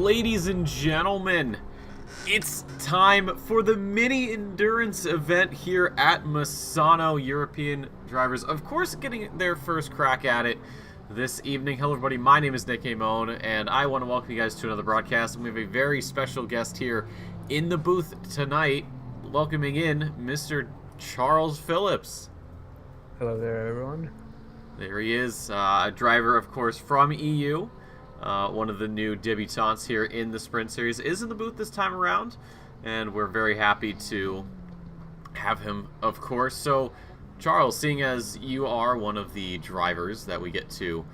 Ladies and gentlemen, it's time for the mini endurance event here at Misano. European drivers, of course, getting their first crack at it this evening. Hello everybody, my name is Nick Amon, and I want to welcome you guys to another broadcast. And we have a very special guest here in the booth tonight, welcoming in Mr. Charles Phillips. Hello there, everyone. There he is, a driver, of course, from EU. One of the new debutantes here in the Sprint Series is in the booth this time around, and we're very happy to have him, of course. So, Charles, seeing as you are one of the drivers that we get to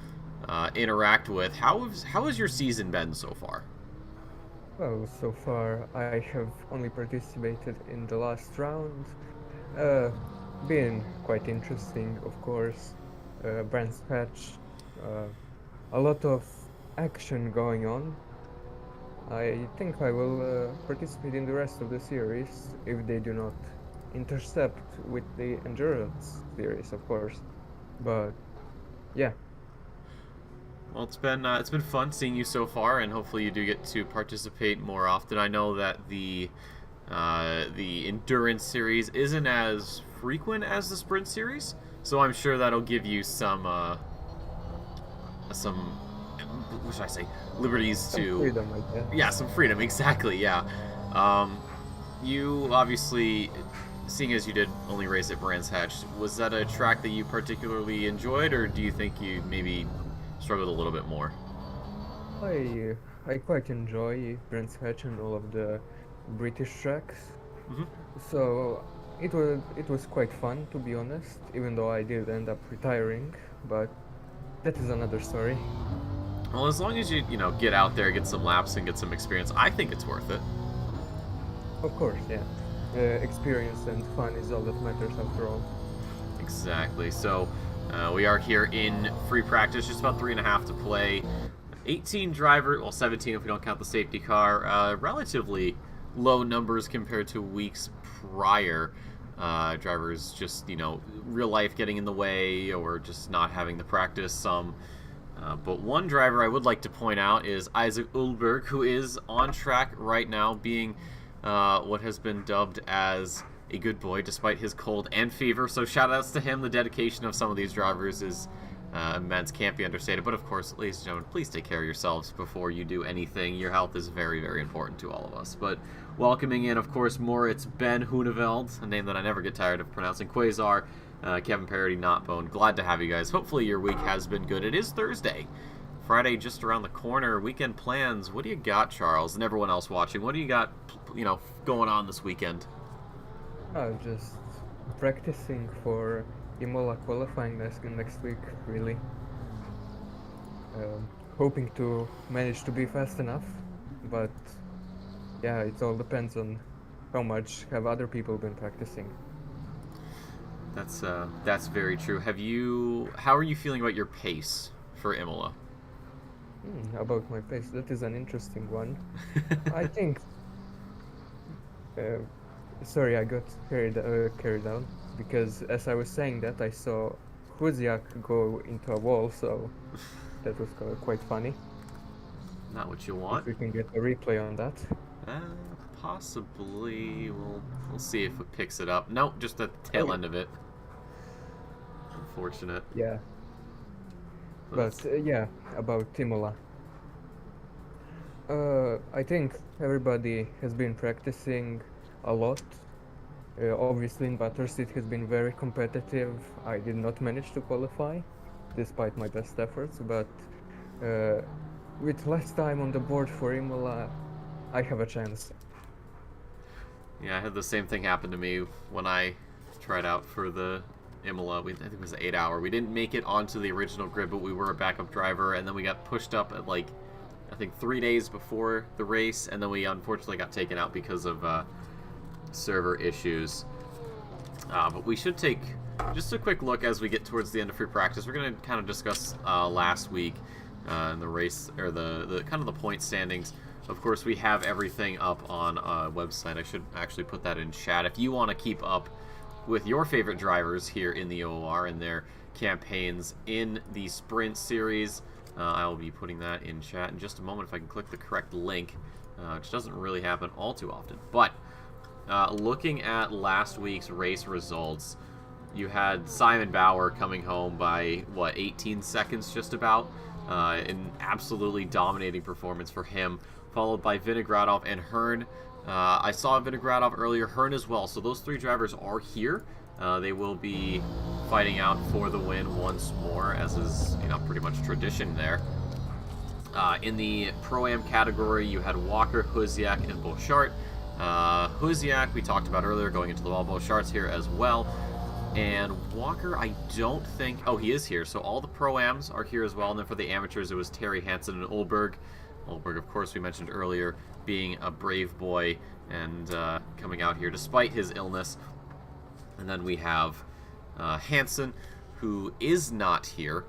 interact with, how has your season been so far? Well, so far I have only participated in the last round. Been quite interesting, of course. Brands patch, a lot of action going on. I think I will participate in the rest of the series if they do not intercept with the endurance series, of course. But yeah. Well, it's been fun seeing you so far, and hopefully you do get to participate more often. I know that the endurance series isn't as frequent as the sprint series, so I'm sure that'll give you some what should I say, liberties Some freedom, I guess. Yeah, some freedom, exactly. Yeah. You obviously, seeing as you did only race at Brands Hatch, was that a track that you particularly enjoyed, or do you think you maybe struggled a little bit more? I quite enjoy Brands Hatch and all of the British tracks. Mm-hmm. So it was quite fun, to be honest, even though I did end up retiring, but that is another story. Well, as long as you get out there, get some laps, and get some experience, I think it's worth it. Of course, yeah. Experience and fun is all that matters after all. Exactly. So we are here in free practice, just about 3.5 to play. 18 driver, well, 17 if we don't count the safety car. Relatively low numbers compared to weeks prior. Drivers just, real life getting in the way, or just not having the practice. But one driver I would like to point out is Isaac Ulberg, who is on track right now, being what has been dubbed as a good boy despite his cold and fever. So shout outs to him. The dedication of some of these drivers is immense, can't be understated. But of course, ladies and gentlemen, please take care of yourselves before you do anything. Your health is very, very important to all of us. But welcoming in, of course, Moritz Ben Huneveld, a name that I never get tired of pronouncing, Quasar, Kevin Parody, Notbone. Glad to have you guys. Hopefully your week has been good. It is Thursday. Friday just around the corner. Weekend plans. What do you got, Charles, and everyone else watching? What do you got, going on this weekend? Just practicing for Imola qualifying next week, really. Hoping to manage to be fast enough, but yeah, it all depends on how much have other people been practicing. That's very true. How are you feeling about your pace for Imola? About my pace, that is an interesting one. I think. Sorry, I got carried down because as I was saying that, I saw Huziak go into a wall, so that was quite funny. Not what you want. If we can get a replay on that. Possibly. We'll see if it picks it up. No, just at the tail end of it. Unfortunate. Yeah. But yeah, about Imola. I think everybody has been practicing a lot. Obviously in Bathurst it has been very competitive. I did not manage to qualify despite my best efforts, but with less time on the board for Imola, I have a chance. Yeah, I had the same thing happen to me when I tried out for the Imola. I think it was an 8-hour. We didn't make it onto the original grid, but we were a backup driver, and then we got pushed up at I think 3 days before the race, and then we unfortunately got taken out because of server issues. But we should take just a quick look as we get towards the end of free practice. We're going to kind of discuss last week in the race, or the kind of the point standings. Of course, we have everything up on a website. I should actually put that in chat. If you want to keep up with your favorite drivers here in the OOR and their campaigns in the Sprint Series, I will be putting that in chat in just a moment if I can click the correct link, which doesn't really happen all too often. But looking at last week's race results, you had Simon Bauer coming home by, what, 18 seconds just about? An absolutely dominating performance for him, followed by Vinogradov and Hearn. I saw Vinogradov earlier, Hearn as well, so those three drivers are here. They will be fighting out for the win once more, as is, pretty much tradition there. In the Pro-Am category, you had Walker, Huziak, and Beauchart. Huziak, we talked about earlier, going into the wall. Beauchart's here as well. And Walker, I don't think... Oh, he is here. So all the Pro-Ams are here as well. And then for the amateurs, it was Terry Hansen and Ulberg. Ulberg, of course, we mentioned earlier, being a brave boy and coming out here despite his illness. And then we have Hansen, who is not here,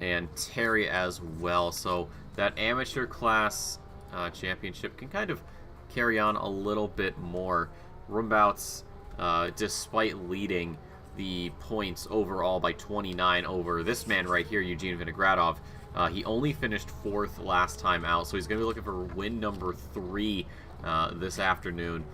and Terry as well. So that amateur class championship can kind of carry on a little bit more. Rumbouts, despite leading the points overall by 29 over this man right here, Eugene Vinogradov, he only finished 4th last time out, so he's going to be looking for win number 3 this afternoon.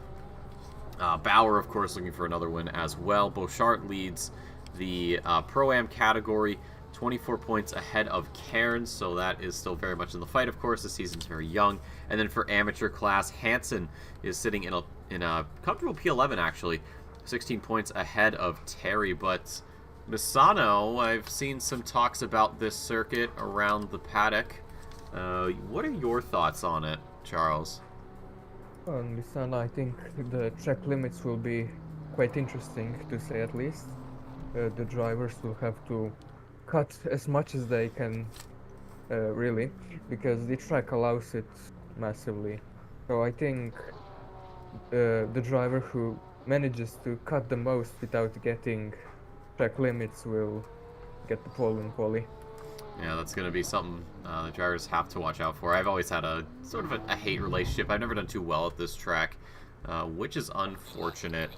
Bauer, of course, looking for another win as well. Beauchart leads the Pro-Am category, 24 points ahead of Cairns, so that is still very much in the fight, of course. The season's very young. And then for amateur class, Hansen is sitting in a comfortable P11, actually, 16 points ahead of Terry. But Misano, I've seen some talks about this circuit around the paddock. What are your thoughts on it, Charles? On Misano, I think the track limits will be quite interesting, to say at least. The drivers will have to cut as much as they can, really, because the track allows it massively. So I think the driver who manages to cut the most without getting track limits will get the pole in quali. Yeah, that's going to be something the drivers have to watch out for. I've always had a sort of a hate relationship. I've never done too well at this track, which is unfortunate,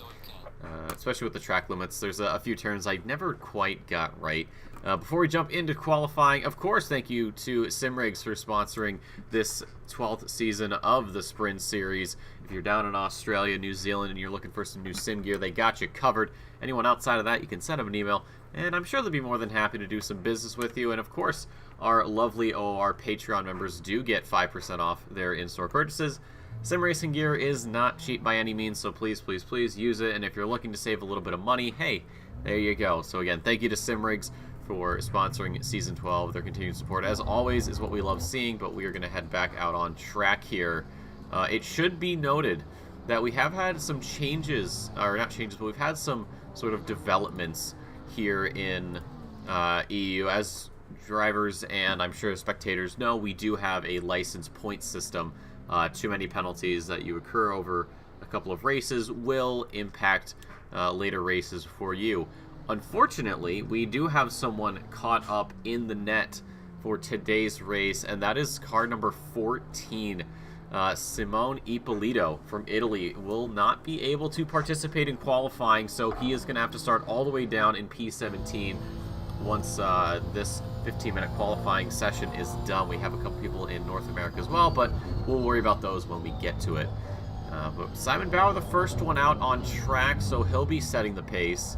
especially with the track limits. There's a few turns I never quite got right. Before we jump into qualifying, of course, thank you to Simrigs for sponsoring this 12th season of the Sprint Series. If you're down in Australia, New Zealand, and you're looking for some new sim gear, they got you covered. Anyone outside of that, you can send them an email, and I'm sure they'll be more than happy to do some business with you. And of course, our lovely OR Patreon members do get 5% off their in-store purchases. Sim racing gear is not cheap by any means, so please, please, please use it. And if you're looking to save a little bit of money, hey, there you go. So again, thank you to Simrigs for sponsoring Season 12. Their continued support, as always, is what we love seeing, but we are going to head back out on track here. It should be noted that we have had some changes, or not changes, but we've had some sort of developments here in EU. As drivers and I'm sure spectators know, we do have a license point system. Too many penalties that you occur over a couple of races will impact later races for you. Unfortunately, we do have someone caught up in the net for today's race, and that is car number 14. Simone Ippolito from Italy will not be able to participate in qualifying, so he is going to have to start all the way down in P17 once this 15-minute qualifying session is done. We have a couple people in North America as well, but we'll worry about those when we get to it. But Simon Bauer, the first one out on track, so he'll be setting the pace.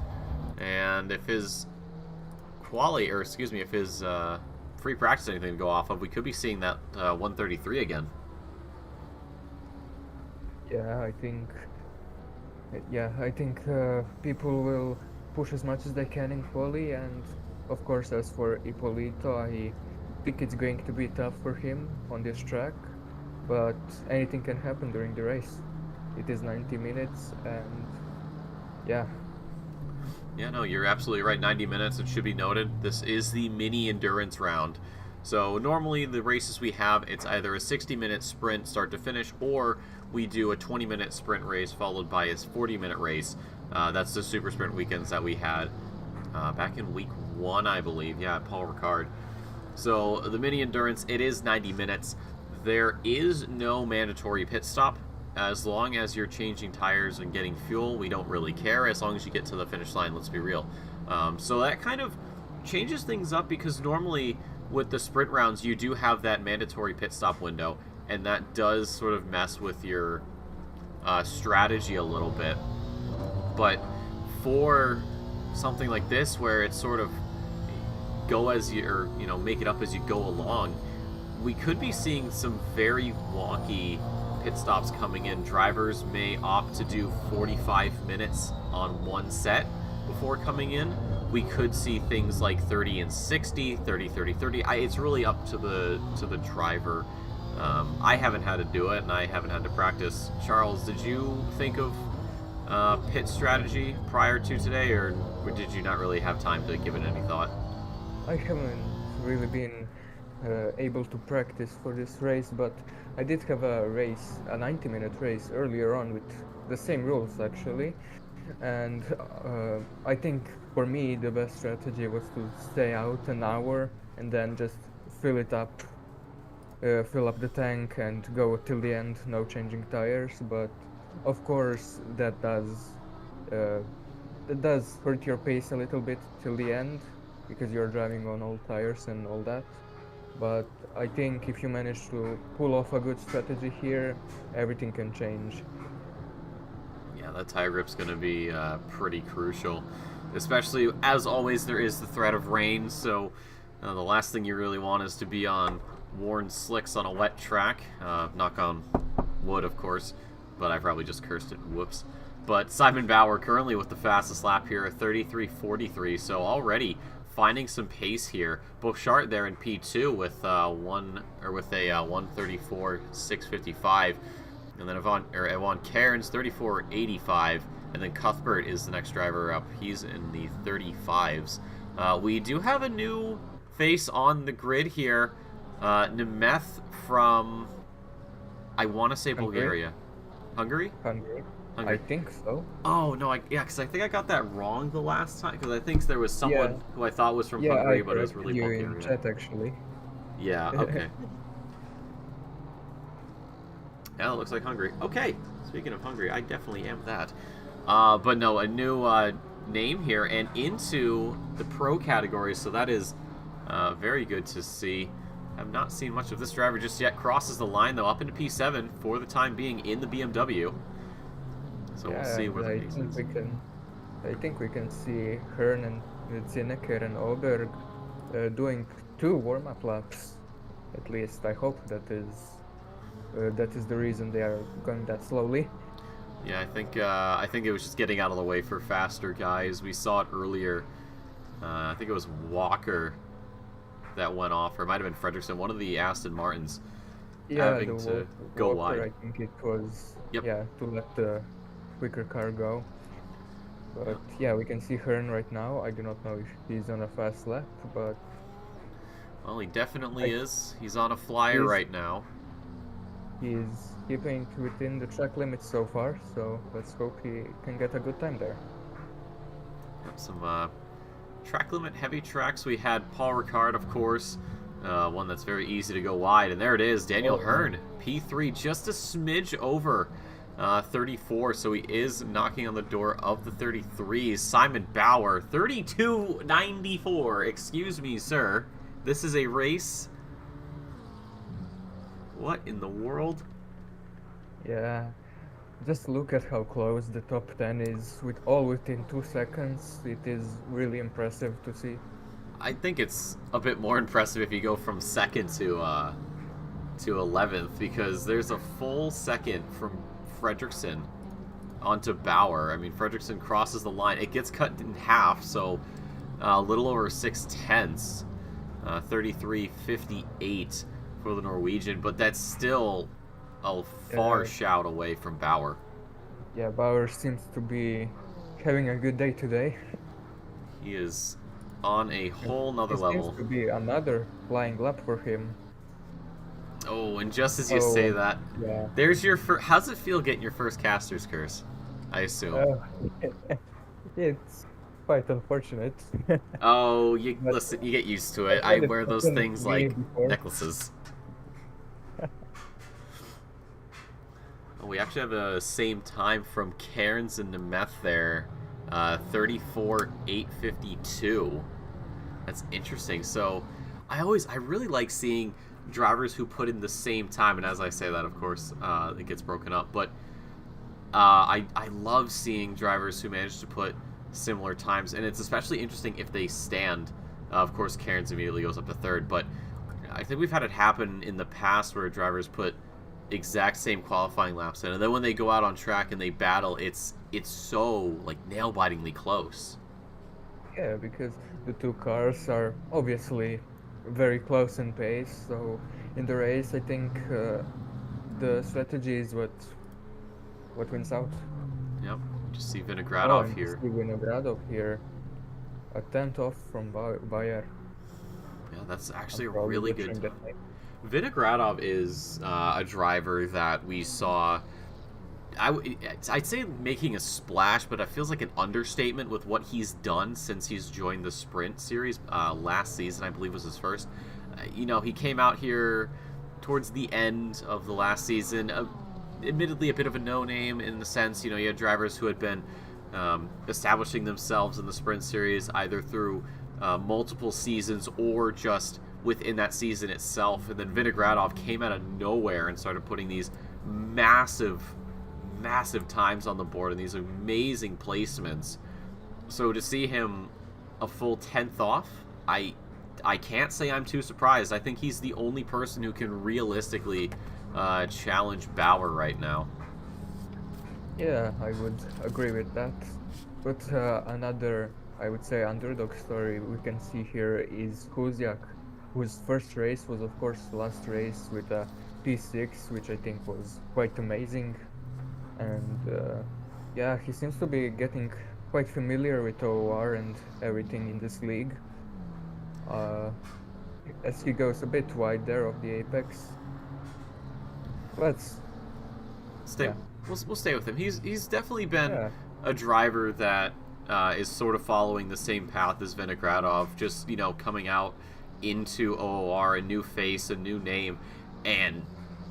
And if his if his free practice anything to go off of, we could be seeing that 133 again. Yeah, I think people will push as much as they can in quali, and of course, as for Ippolito, I think it's going to be tough for him on this track, but anything can happen during the race. It is 90 minutes, and yeah. Yeah, no, you're absolutely right. 90 minutes, it should be noted. This is the mini endurance round. So normally the races we have, it's either a 60-minute sprint start to finish, or we do a 20-minute sprint race followed by a 40-minute race. That's the super sprint weekends that we had back in week 1, I believe. Yeah, Paul Ricard. So the mini endurance, it is 90 minutes. There is no mandatory pit stop. As long as you're changing tires and getting fuel, we don't really care, as long as you get to the finish line, let's be real. So that kind of changes things up, because normally with the sprint rounds, you do have that mandatory pit stop window, and that does sort of mess with your strategy a little bit. But for something like this, where it's sort of go as you, or make it up as you go along, we could be seeing some very wonky pit stops coming in. Drivers may opt to do 45 minutes on one set before coming in. We could see things like 30 and 60, 30, 30, 30. It's really up to the driver. I haven't had to do it, and I haven't had to practice. Charles, did you think of pit strategy prior to today, or did you not really have time to give it any thought? I haven't really been able to practice for this race, but I did have a 90-minute race earlier on with the same rules actually, and I think for me the best strategy was to stay out an hour and then just fill it up, fill up the tank and go till the end, no changing tires. But of course that does hurt your pace a little bit till the end, because you're driving on old tires and all that. But I think if you manage to pull off a good strategy here, everything can change. Yeah, that tire grip's going to be pretty crucial. Especially, as always, there is the threat of rain, so the last thing you really want is to be on worn slicks on a wet track. Knock on wood, of course, but I probably just cursed it. Whoops. But Simon Bauer currently with the fastest lap here at 33.43, so already finding some pace here. Bouchard there in P2 with a 1:34.655, and then Yvonne Cairns 34.85, and then Cuthbert is the next driver up. He's in the 35s. We do have a new face on the grid here, Nemeth from, I want to say Bulgaria, Hungary. I think so. Oh, no, because I think I got that wrong the last time, because I think there was someone who I thought was from Hungary, but it was really Bulgaria. In chat, actually. Yeah, okay. Yeah, it looks like Hungary. Okay, speaking of Hungary, I definitely am that. But no, a new name here, and into the pro category, so that is very good to see. I've not seen much of this driver just yet. Crosses the line, though, up into P7 for the time being in the BMW. So we'll see where the pace is. I think we can see Hearn and Zineker and Oberg doing 2 warm-up laps, at least. I hope that is the reason they are going that slowly. Yeah, I think it was just getting out of the way for faster guys. We saw it earlier. I think it was Walker that went off, or it might have been Fredrickson, one of the Aston Martins, having to go wide. I think it was, to let the quicker car go. But yeah, we can see Hearn right now. I do not know if he's on a fast lap, but... Well, he definitely is. He's on a flyer right now. He's keeping within the track limits so far, so let's hope he can get a good time there. Some track limit heavy tracks. We had Paul Ricard, of course, one that's very easy to go wide, and there it is, Daniel Hearn, P3, just a smidge over 34, so he is knocking on the door of the 33s. Simon Bauer, 32.94. Excuse me, sir. This is a race. What in the world? Yeah, just look at how close the top 10 is, all within 2 seconds. It is really impressive to see. I think it's a bit more impressive if you go from second to 11th, because there's a full second from Fredrickson onto Bauer. I mean, Fredrickson crosses the line. It gets cut in half, so a little over 6/10, 33.58 for the Norwegian, but that's still a far shout away from Bauer. Yeah, Bauer seems to be having a good day today. He is on a whole nother level. Seems to be another flying lap for him. Oh, and just as you say that, there's your first... How's it feel getting your first caster's curse? I assume. It's quite unfortunate. Oh, listen, you get used to it. I wear those things like necklaces. Oh, we actually have the same time from Cairns and Nemeth there. 34.852. That's interesting. So I really like seeing drivers who put in the same time, and as I say that, of course, it gets broken up. But I love seeing drivers who manage to put similar times, and it's especially interesting if they stand. Of course, Cairns immediately goes up to third, but I think we've had it happen in the past where drivers put exact same qualifying laps in, and then when they go out on track and they battle, it's so like nail-bitingly close. Yeah, because the two cars are obviously very close in pace. So in the race, I think the strategy is what wins out. Yep, just see Oh, Vinogradov and here. Steve Winogradov here, a tenth off from Bayer. Yeah, that's I'm actually a probably really good butchering that time. name. Vinogradov is a driver that we saw. I'd say making a splash, but it feels like an understatement with what he's done since he's joined the Sprint Series last season. I believe was his first. He came out here towards the end of the last season. Admittedly, a bit of a no-name in the sense, you had drivers who had been establishing themselves in the Sprint Series either through multiple seasons or just within that season itself. And then Vinogradov came out of nowhere and started putting these massive times on the board and these amazing placements. So to see him a full 10th off, I can't say I'm too surprised. I think he's the only person who can realistically challenge Bauer right now. Yeah, I would agree with that. But another, I would say, underdog story we can see here is Kuziak, whose first race was, of course, the last race with a P6, which I think was quite amazing. And yeah, he seems to be getting quite familiar with OOR and everything in this league. Uh, as he goes a bit wide there of the apex. But Stay. yeah, We'll stay with him. He's definitely been yeah, a driver that is sort of following the same path as Vinogradov. Just coming out into OOR, a new face, a new name, and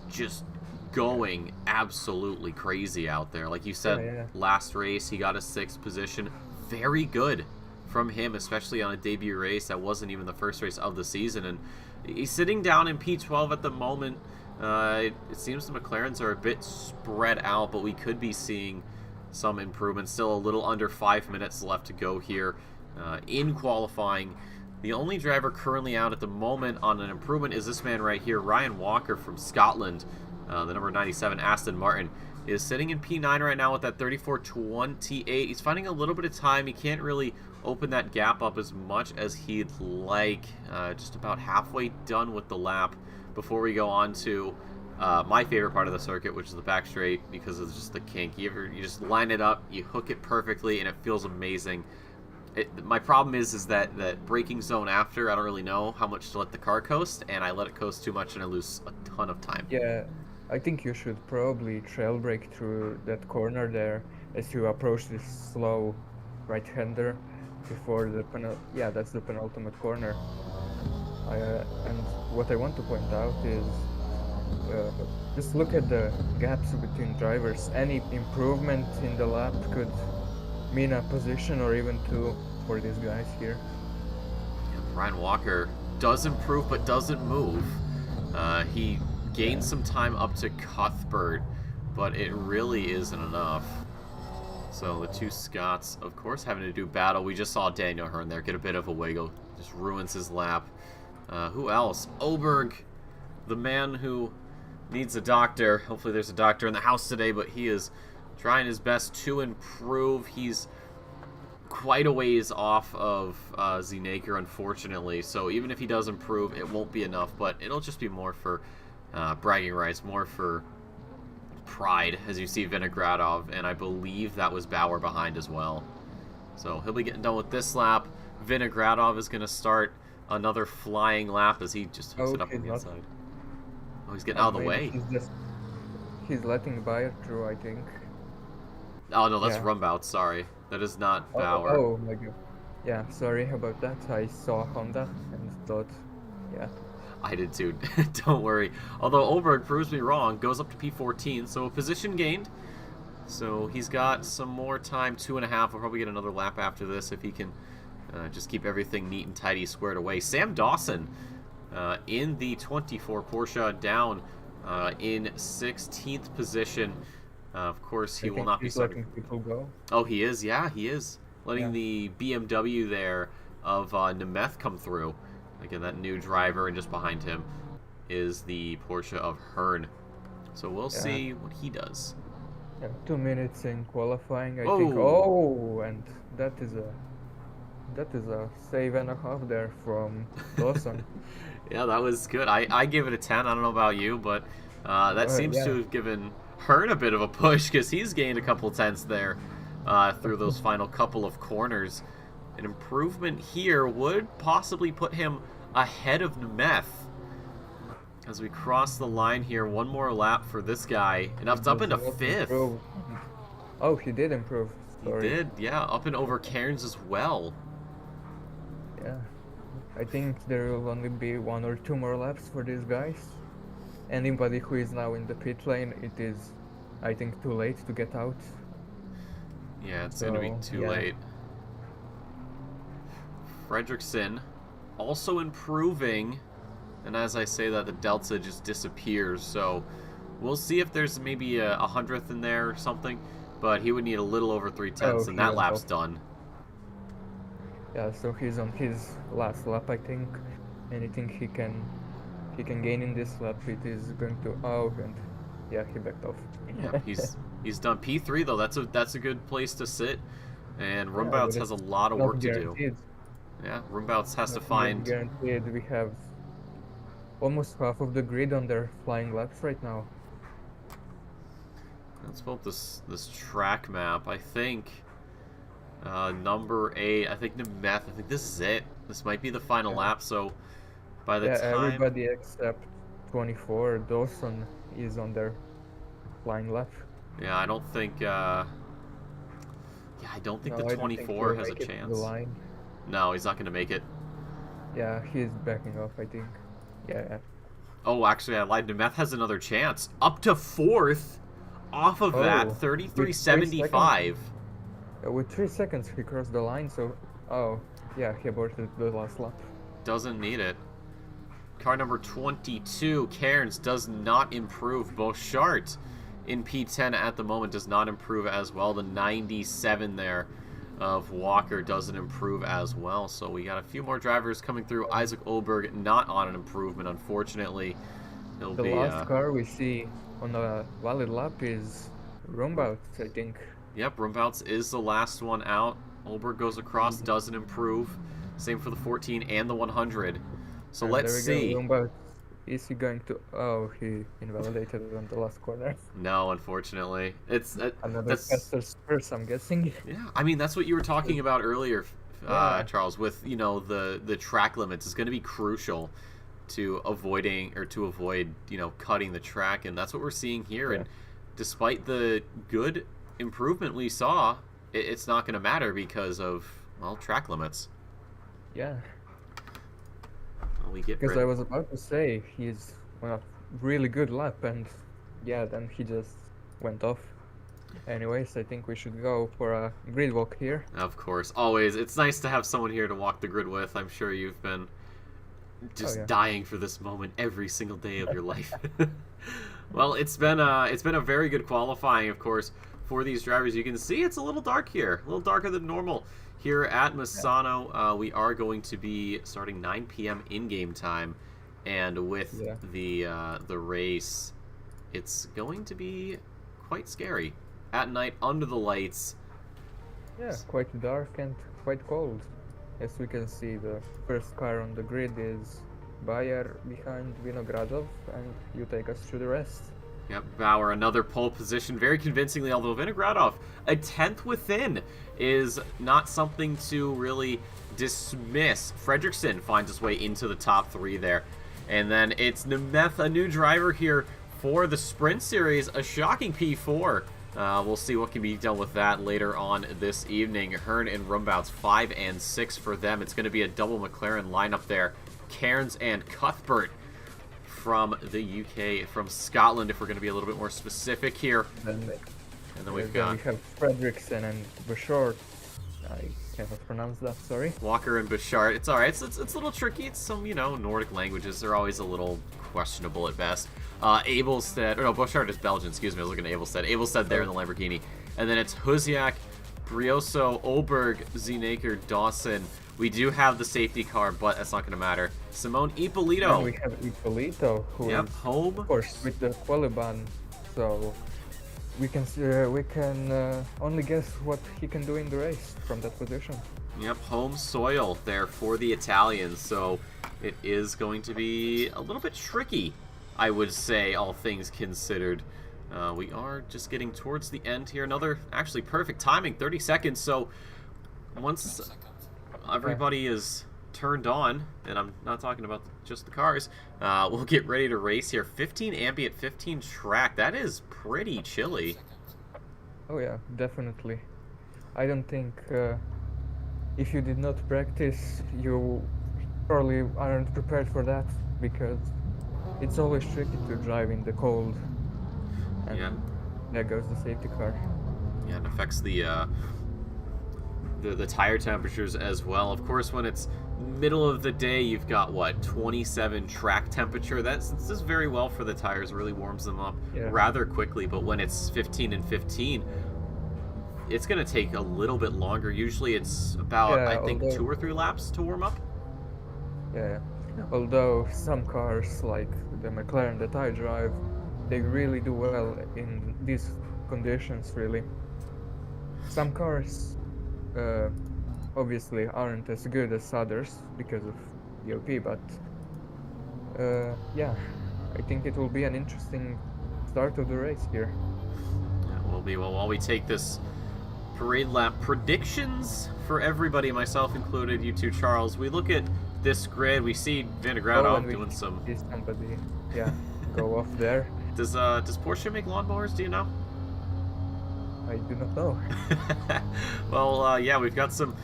just going absolutely crazy out there. Like you yeah, said, yeah. last race he got a 6th position. Very good from him, especially on a debut race that wasn't even the first race of the season. And he's sitting down in P12 at the moment. It seems the McLarens are a bit spread out, but we could be seeing some improvement. Still a little under 5 minutes left to go here in qualifying. The only driver currently out at the moment on an improvement is this man right here, Ryan Walker from Scotland. The number 97 Aston Martin is sitting in P9 right now with that 34.28. He's finding a little bit of time. He can't really open that gap up as much as he'd like. Just about halfway done with the lap before we go on to my favorite part of the circuit, which is the back straight, because it's just the kink. You just line it up, you hook it perfectly, and it feels amazing. My problem is that braking zone after, I don't really know how much to let the car coast, and I let it coast too much and I lose a ton of time. Yeah, I think you should probably trail brake through that corner there as you approach this slow right-hander before the yeah, that's the penultimate corner. And what I want to point out is just look at the gaps between drivers. Any improvement in the lap could mean a position or even two for these guys here. Ryan Walker does improve but doesn't move. He gained some time up to Cuthbert, but it really isn't enough. So the two Scots, of course, having to do battle. We just saw Daniel Hearn there get a bit of a wiggle. Just ruins his lap. Who else? Oberg, the man who needs a doctor. Hopefully there's a doctor in the house today, but he is trying his best to improve. He's quite a ways off of Zenaker, unfortunately. So even if he does improve, it won't be enough, but it'll just be more for bragging rights, more for pride, as you see Vinogradov, and I believe that was Bauer behind as well. So he'll be getting done with this lap. Vinogradov is going to start another flying lap as he just hooks it up on the inside. Oh, he's getting out of the way. He's letting Bayer through, I think. Oh, no, that's Yeah. Rumbout, sorry. That is not Bauer. Oh my god. Yeah, sorry about that. I saw Honda and thought, yeah. I did too. Don't worry. Although Oberg proves me wrong, goes up to P14, so a position gained. So he's got some more time, 2.5. We'll probably get another lap after this if he can just keep everything neat and tidy, squared away. Sam Dawson in the 24 Porsche, down in 16th position. Of course, he I will think not be he's starting. letting people go. Oh, he is? Yeah, he is. Letting Yeah. the BMW there of Nemeth come through. Again, that new driver, and just behind him is the Porsche of Hearn. So we'll Yeah. see what he does. Yeah. 2 minutes in qualifying, I think. Whoa! Oh, and that is a save and a half there from Dawson. Yeah, that was good. I give it a 10. I don't know about you, but that seems Yeah. to have given Hearn a bit of a push because he's gained a couple tenths there through those final couple of corners. An improvement here would possibly put him ahead of Nemeth. As we cross the line here, one more lap for this guy, and it's up Does into not 5th. improve. Oh, he did improve. He Sorry. did, yeah, up and over Cairns as well. Yeah. I think there will only be 1 or 2 more laps for these guys. Anybody who is now in the pit lane, it is, I think, too late to get out. Yeah, it's So, going to be too yeah. late. Fredrickson also improving, and as I say that, the delta just disappears, so we'll see if there's maybe a 100th in there or something, but he would need a little over 3/10, Oh, and he that went lap's off. done. Yeah, so he's on his last lap, I think. Anything he can gain in this lap, it is going to. Oh, and yeah, he backed off. Yeah, he's done P3 though. That's a good place to sit, and Yeah, but Rumbouts has a it's lot of not work to do. guaranteed. Yeah, Rumbouts has to Not find. guaranteed. We have almost half of the grid on their flying laps right now. Let's pull up this track map. I think number 8. I think Nemeth. I think this is it. This might be the final Yeah. lap. So by the Yeah, time, everybody except 24, Dawson is on their flying lap. yeah, I don't think. Yeah, I don't think No, the I don't think 24 he'll has a make it to the chance. line. No, he's not going to make it. Yeah, he's backing off, I think. Yeah. Oh, actually, I lied. Nemeth has another chance. Up to 4th off of that, Oh, with 33.75. with 3 seconds he crossed the line, so oh yeah, he aborted the last lap. Doesn't need it. Car number 22, Cairns, does not improve. Beauchart in P10 at the moment does not improve as well. The 97 there of Walker doesn't improve as well. So we got a few more drivers coming through. Isaac Oberg not on an improvement, unfortunately. He'll The be last car we see on a valid lap is Rumbouts, I think. Yep, Rumbouts is the last one out. Oberg goes across, Mhm. doesn't improve. Same for the 14 and the 100. So And let's there we see. go, Rumbouts. Is he going to? Oh, he invalidated on the last corner. No, unfortunately. It's Another that's faster spurs, I'm guessing. yeah. I mean, that's what you were talking about earlier, Yeah. Charles. With the track limits is going to be crucial to avoiding or to avoid cutting the track, and that's what we're seeing here. Yeah. And despite the good improvement we saw, it's not going to matter because of track limits. Yeah. We get Because rid. I was about to say he's on a really good lap, and yeah, then he just went off. Anyways, I think we should go for a grid walk here. Of course, always. It's nice to have someone here to walk the grid with. I'm sure you've been just yeah. dying for this moment every single day of your life. Well, it's been a very good qualifying, of course, for these drivers. You can see it's a little dark here, a little darker than normal. Here at Misano, we are going to be starting 9 p.m. in-game time, and with the race, it's going to be quite scary. At night, under the lights. Yeah, quite dark and quite cold. As we can see, the first car on the grid is Bayer behind Vinogradov, and you take us through the rest. Yep, Bauer, another pole position, very convincingly, although Vinogradov, a 10th within, is not something to really dismiss. Fredrickson finds his way into the top 3 there. And then it's Nemeth, a new driver here for the Sprint Series, a shocking P4. We'll see what can be done with that later on this evening. Hearn and Rumbouts, 5 and 6 for them. It's going to be a double McLaren lineup there. Cairns and Cuthbert from the UK, from Scotland, if we're going to be a little bit more specific here. And And then we've then got... we have Fredrickson and Beauchart. cannot pronounce that, sorry. Walker and Bouchard. It's all right. It's a little tricky. It's some, you know, Nordic languages. They're always a little questionable at best. Abelstead, or no, Bouchard is Belgian. Excuse me. I was looking at Abelstead. Abelstead there in the Lamborghini, and then it's Huziak, Brioso, Olberg, Zenaker, Dawson. We do have the safety car, but that's not going to matter. Simone Ippolito. And we have Ippolito, who is, home. of course, with the Qualiban, so we can only guess what he can do in the race from that position. Yep, home soil there for the Italians, so it is going to be a little bit tricky, I would say, all things considered. We are just getting towards the end here. Another, actually, perfect timing, 30 seconds. So once everybody is turned on, and I'm not talking about just the cars, we'll get ready to race here. 15 ambient, 15 track. That is pretty chilly. Oh yeah, definitely. I don't think if you did not practice, you probably aren't prepared for that, because it's always tricky to drive in the cold. And Yeah. there goes the safety car. Yeah, it affects the tire temperatures as well. Of course, when it's middle of the day, you've got what, 27 track temperature. This is very well for the tires. Really warms them up rather quickly. But when it's 15 and 15, it's going to take a little bit longer. Usually, it's about I think 2 or 3 laps to warm up. Yeah. Although some cars like the McLaren that I drive, they really do well in these conditions. Really, some cars obviously aren't as good as others because of DOP, but yeah, I think it will be an interesting start of the race here. Yeah, it will be. Well, while we take this parade lap predictions for everybody, myself included, you two, Charles, we look at this grid, we see Vinogradov doing some... somebody, go off there. Does Porsche make lawnmowers, do you know? I do not know. Well, yeah, we've got some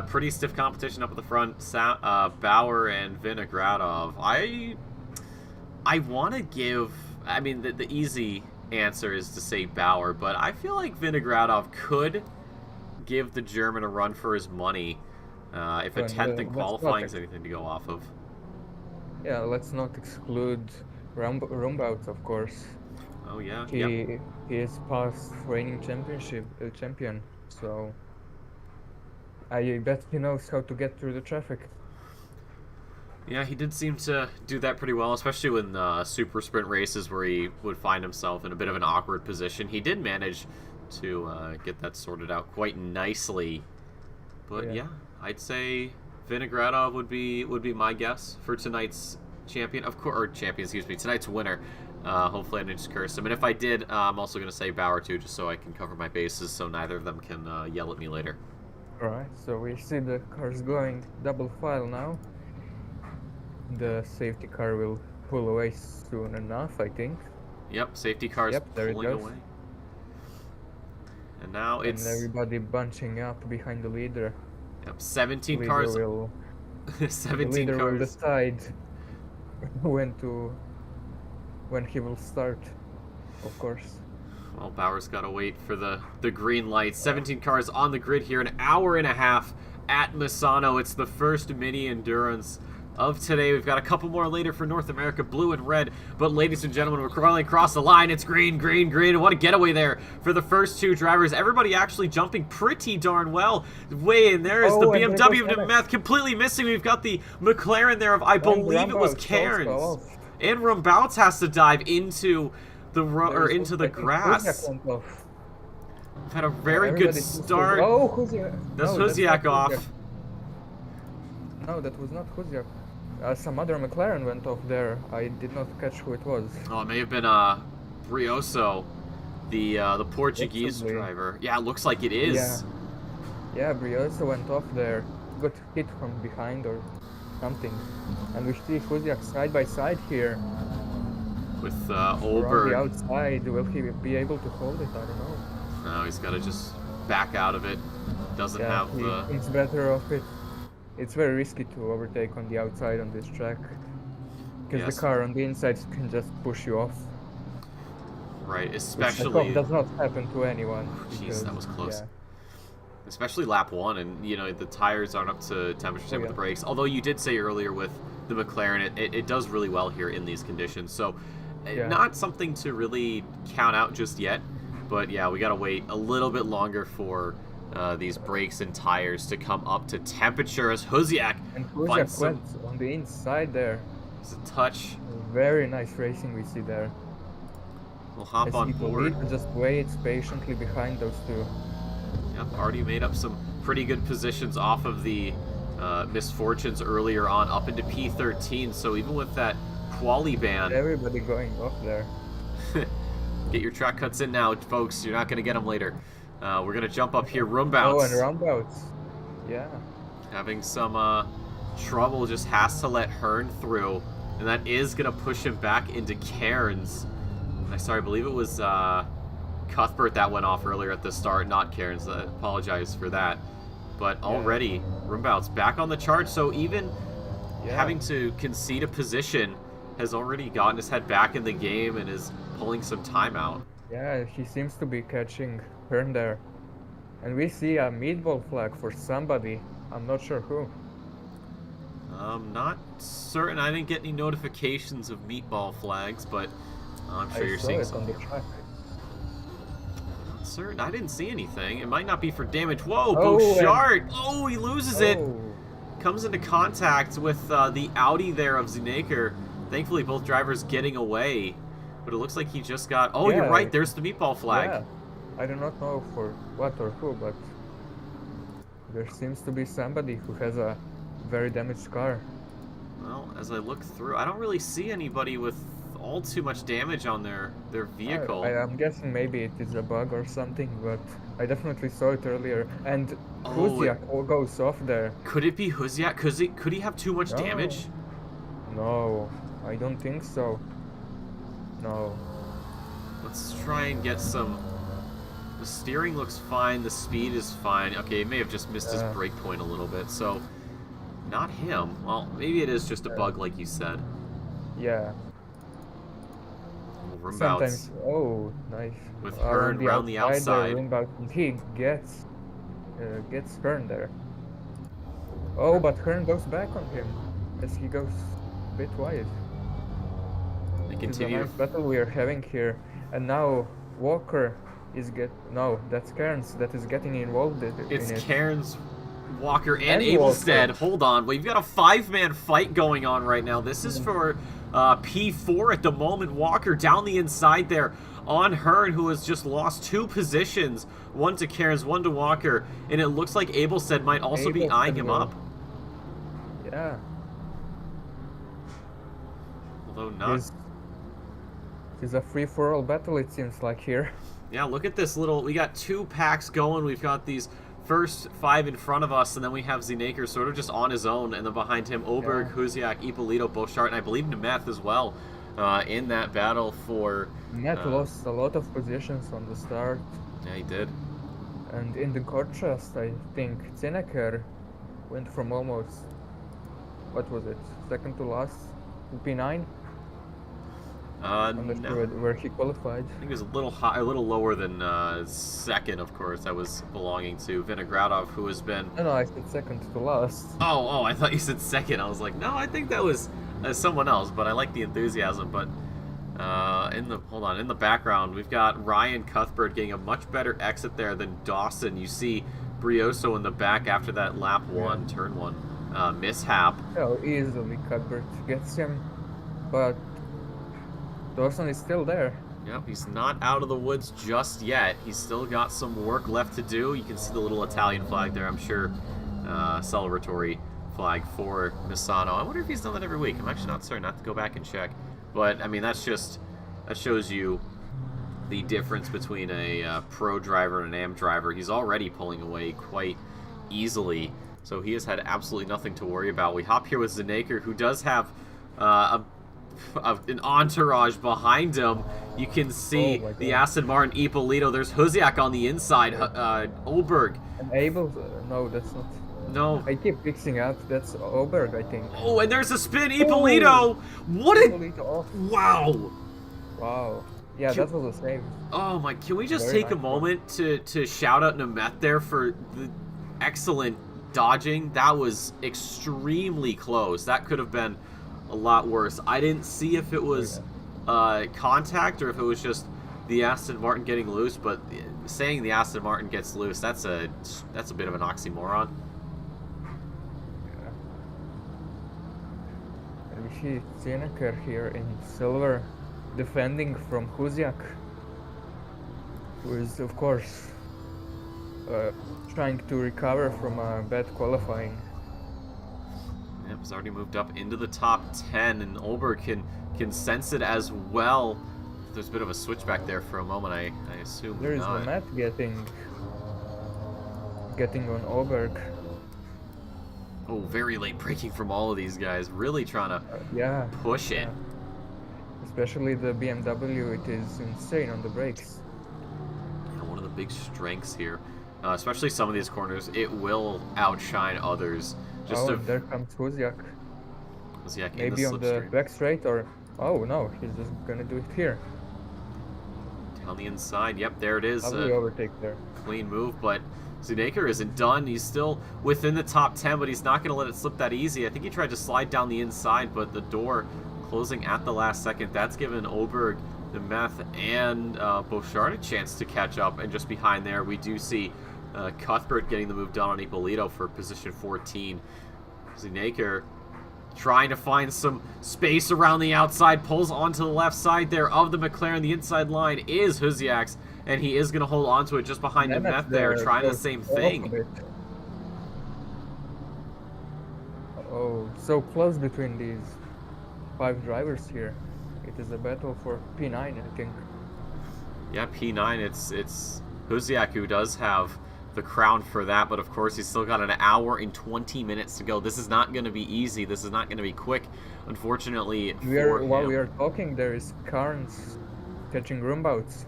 pretty stiff competition up at the front. Bauer and Vinogradov. I want to give... I mean, the easy answer is to say Bauer, but I feel like Vinogradov could give the German a run for his money if a 10th in qualifying is anything to go off of. Yeah, let's not exclude Rumbaut, of course. Oh yeah, he is past reigning champion, so I bet he knows how to get through the traffic. Yeah, he did seem to do that pretty well, especially in super sprint races where he would find himself in a bit of an awkward position. He did manage to get that sorted out quite nicely. But yeah, I'd say Vinogradov would be my guess for tonight's champion, tonight's winner. Hopefully I didn't just curse him. And if I did, I'm also going to say Bauer too, just so I can cover my bases so neither of them can yell at me later. Alright, so we see the cars going double file now. The safety car will pull away soon enough, I think. Yep, safety car's pulling away. And now it's... And everybody bunching up behind the leader. Yep, 17 cars. 17 the leader cars. will decide when he will start, of course. Well, Bauer's got to wait for the green light. 17 cars on the grid here, an hour and a half at Misano. It's the first mini endurance of today. We've got a couple more later for North America, blue and red. But ladies and gentlemen, we're crawling across the line. It's green, green, green. And what a getaway there for the first two drivers. Everybody actually jumping pretty darn well. Way in there is the BMW of Math completely missing. We've got the McLaren there of, I believe it was Cairns. And Rumbaut has to dive into the grass. We've had a very good start. Oh, Huziak. That's Huziak off. No, that was not Huziak. Some other McLaren went off there. I did not catch who it was. Oh, it may have been Brioso, the Portuguese driver. Yeah, it looks like it is. Yeah, Brioso went off there. Got hit from behind or something. And we see Huziak side by side here. With On Olberg. the outside, will he be able to hold it? I don't know. No, he's got to just back out of it. Doesn't have the... It's better off it. It's very risky to overtake on the outside on this track. Because the car on the inside can just push you off. Right, especially... Which does not happen to anyone. Jeez, that was close. especially lap 1, and you know the tires aren't up to temperature, same with the brakes. Although you did say earlier with the McLaren, it does really well here in these conditions. So not something to really count out just yet. But yeah, we gotta wait a little bit longer for these brakes and tires to come up to temperature as Huziak finds went on the inside there. It's a touch. Very nice racing we see there. We'll hop on board. Just waits patiently behind those two. Yep, already made up some pretty good positions off of the misfortunes earlier on, up into P13. So even with that quali ban, everybody going off there. Get your track cuts in now, folks. You're not going to get them later. We're going to jump up here. Room bounce. Oh, and round bounce. Yeah. Having some trouble, just has to let Hearn through. And that is going to push him back into Cairns. I believe it was Cuthbert that went off earlier at the start, not Cairns. I apologize for that. But already, Rumbout's back on the charge, so even having to concede a position has already gotten his head back in the game and is pulling some time out. Yeah, he seems to be catching Hearn there. And we see a meatball flag for somebody. I'm not sure who. I'm not certain. I didn't get any notifications of meatball flags, but I'm sure you're seeing something. On the track. Not certain. I didn't see anything. It might not be for damage. Whoa, Bouchard! Oh, he loses it! Comes into contact with the Audi there of Zunaker. Thankfully, both drivers getting away. But it looks like he just got... Oh, you're right. There's the meatball flag. Yeah. I do not know for what or who, but there seems to be somebody who has a very damaged car. Well, as I look through, I don't really see anybody with all too much damage on their vehicle. I'm guessing maybe it is a bug or something, but I definitely saw it earlier. And Huziak goes off there. Could it be Huziak? Could he have too much damage? No, I don't think so. No. Let's try and get some... The steering looks fine, the speed is fine. Okay, he may have just missed his brake point a little bit, so... Not him. Well, maybe it is just a bug like you said. Yeah. Sometimes, nice. With Hearn around the outside. He gets Hearn there. Oh, but Hearn goes back on him as he goes a bit wide. They continue. It's a nice battle we are having here, and now Walker is that's Cairns that is getting involved in it. It's Cairns, Walker, and Abelstead. Hold on, we've got a 5-man fight going on right now. This is for P4 at the moment. Walker down the inside there on Hearn, who has just lost 2 positions. One to Cairns, one to Walker, and it looks like Abelstead might also be eyeing him up. Yeah. Although not. It's a free-for-all battle, it seems like here. Yeah, look at this little... We got 2 packs going. We've got these first 5 in front of us, and then we have Zunaker sort of just on his own, and then behind him, Oberg, Huziak, Ippolito, Bouchard, and I believe Nemeth as well in that battle for... Nemeth lost a lot of positions on the start. Yeah, he did. And in the contrast, I think Zeneker went from almost... What was it? Second to last? P9? I'm not sure where he qualified. I think it was a little lower than second, of course. I was belonging to Vinogradov, who has been... No, I said second to last. Oh, I thought you said second. I was like, no, I think that was someone else, but I like the enthusiasm. But in the background, we've got Ryan Cuthbert getting a much better exit there than Dawson. You see Brioso in the back after that lap 1, turn 1 mishap. Oh, easily Cuthbert gets him, but Dawson is still there. Yep, he's not out of the woods just yet. He's still got some work left to do. You can see the little Italian flag there, I'm sure. Celebratory flag for Misano. I wonder if he's done that every week. I'm actually not certain. I have to go back and check. But, I mean, that shows you the difference between a pro driver and an AM driver. He's already pulling away quite easily. So he has had absolutely nothing to worry about. We hop here with Zunaker, who does have an entourage behind him. You can see the Aston Martin Ippolito. There's Huziak on the inside. Oberg. And Abel? No, that's not. No. I keep mixing up. That's Oberg, I think. Oh, and there's a spin. Ippolito. What a... Ippolito off. Wow. Wow. Yeah, Can, that was a save. oh my, can we just Very take a nice one. moment to shout out Nemeth there for the excellent dodging? That was extremely close. That could have been a lot worse. I didn't see if it Oh was yeah. contact or if it was just the Aston Martin getting loose, but saying the Aston Martin gets loose, that's a bit of an oxymoron. Yeah. And we see Zineker here in silver, defending from Huziak, who is of course uh, trying to recover from a bad qualifying. Yep, he's already moved up into the top 10, and Olberg can sense it as well. There's a bit of a switchback there for a moment, I assume There is not. Matt getting on Oberg. Oh, very late braking from all of these guys. Really trying to Yeah. push it. Yeah. Especially the BMW, it is insane on the brakes. Yeah, one of the big strengths here, especially some of these corners, it will outshine others. Just There comes Huziak. Maybe on the slipstream. back straight, or oh no, he's just gonna do it here. Down the inside. Yep, there it is. Lovely overtake there. Clean move, but Zunaker isn't done. He's still within the top 10, but he's not going to let it slip that easy. I think he tried to slide down the inside, but the door closing at the last second. That's given Oberg, Nemeth, and Bouchard a chance to catch up. And just behind there, we do see Cuthbert getting the move done on Ippolito for position 14. Zunaker trying to find some space around the outside, pulls onto the left side there of the McLaren. The inside line is Huziak's, and he is going to hold onto it just behind Nemeth there, trying the same thing. Oh, so close between these 5 drivers here. It is a battle for P9, I think. Yeah, P9, it's Huziak who does have the crown for that, but of course he's still got an hour and 20 minutes to go. This is not going to be easy. This is not going to be quick, unfortunately. While we are talking, there is Carnes catching roundabouts.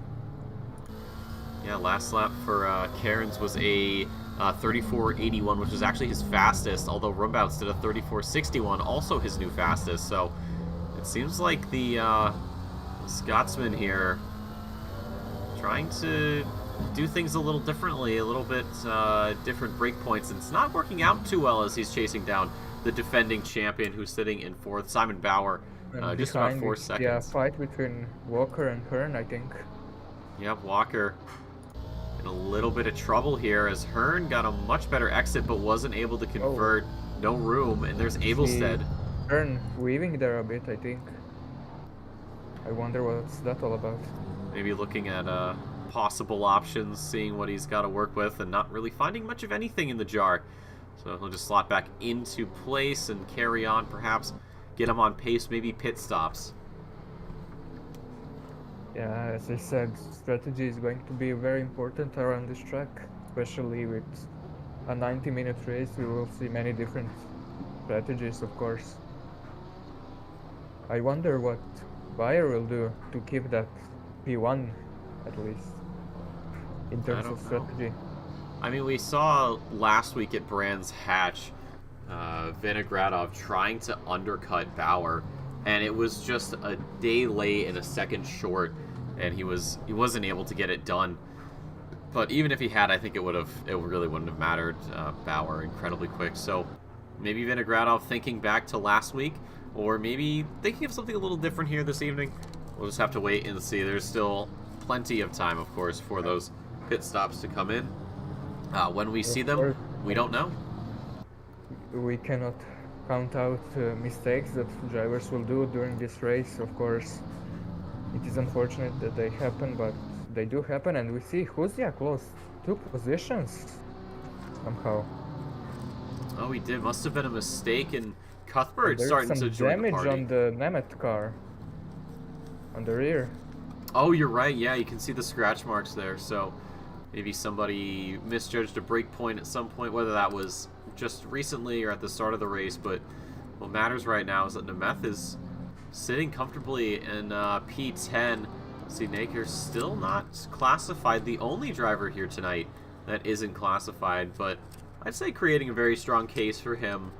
Yeah, last lap for Cairns was a 34.81, which is actually his fastest, although Roundabouts did a 34.61, also his new fastest. So it seems like the Scotsman here trying to do things a little differently, a little bit different break points, and it's not working out too well as he's chasing down the defending champion who's sitting in 4th, Simon Bauer, just about 4 seconds. Yeah, fight between Walker and Hearn, I think. Yep, Walker in a little bit of trouble here as Hearn got a much better exit but wasn't able to convert. No room, and there's Abelstead. Hearn weaving there a bit, I think. I wonder what's that all about. Maybe looking at possible options, seeing what he's got to work with, and not really finding much of anything in the jar. So he'll just slot back into place and carry on, perhaps get him on pace, maybe pit stops. Yeah, as I said, strategy is going to be very important around this track, especially with a 90-minute race. We will see many different strategies, of course. I wonder what Bayer will do to keep that P1 at least in terms of strategy. I mean, we saw last week at Brands Hatch Vinogradov trying to undercut Bauer, and it was just a day late and a second short, and he wasn't able to get it done. But even if he had, I think it really wouldn't have mattered. Bauer incredibly quick, so maybe Vinogradov thinking back to last week, or maybe thinking of something a little different here this evening. We'll just have to wait and see. There's still plenty of time, of course, for those pit stops to come in. When we see them, we don't know. We cannot count out mistakes that drivers will do during this race, of course. It is unfortunate that they happen, but they do happen, and we see Huziak lost 2 positions somehow. Oh, he did. Must have been a mistake, and Cuthbert There's starting to join the party. on the Nemeth car, on the rear. Oh, you're right. Yeah, you can see the scratch marks there. So maybe somebody misjudged a break point at some point, whether that was just recently or at the start of the race. But what matters right now is that Nemeth is sitting comfortably in P10. Zunaker's still not classified. The only driver here tonight that isn't classified, but I'd say creating a very strong case for him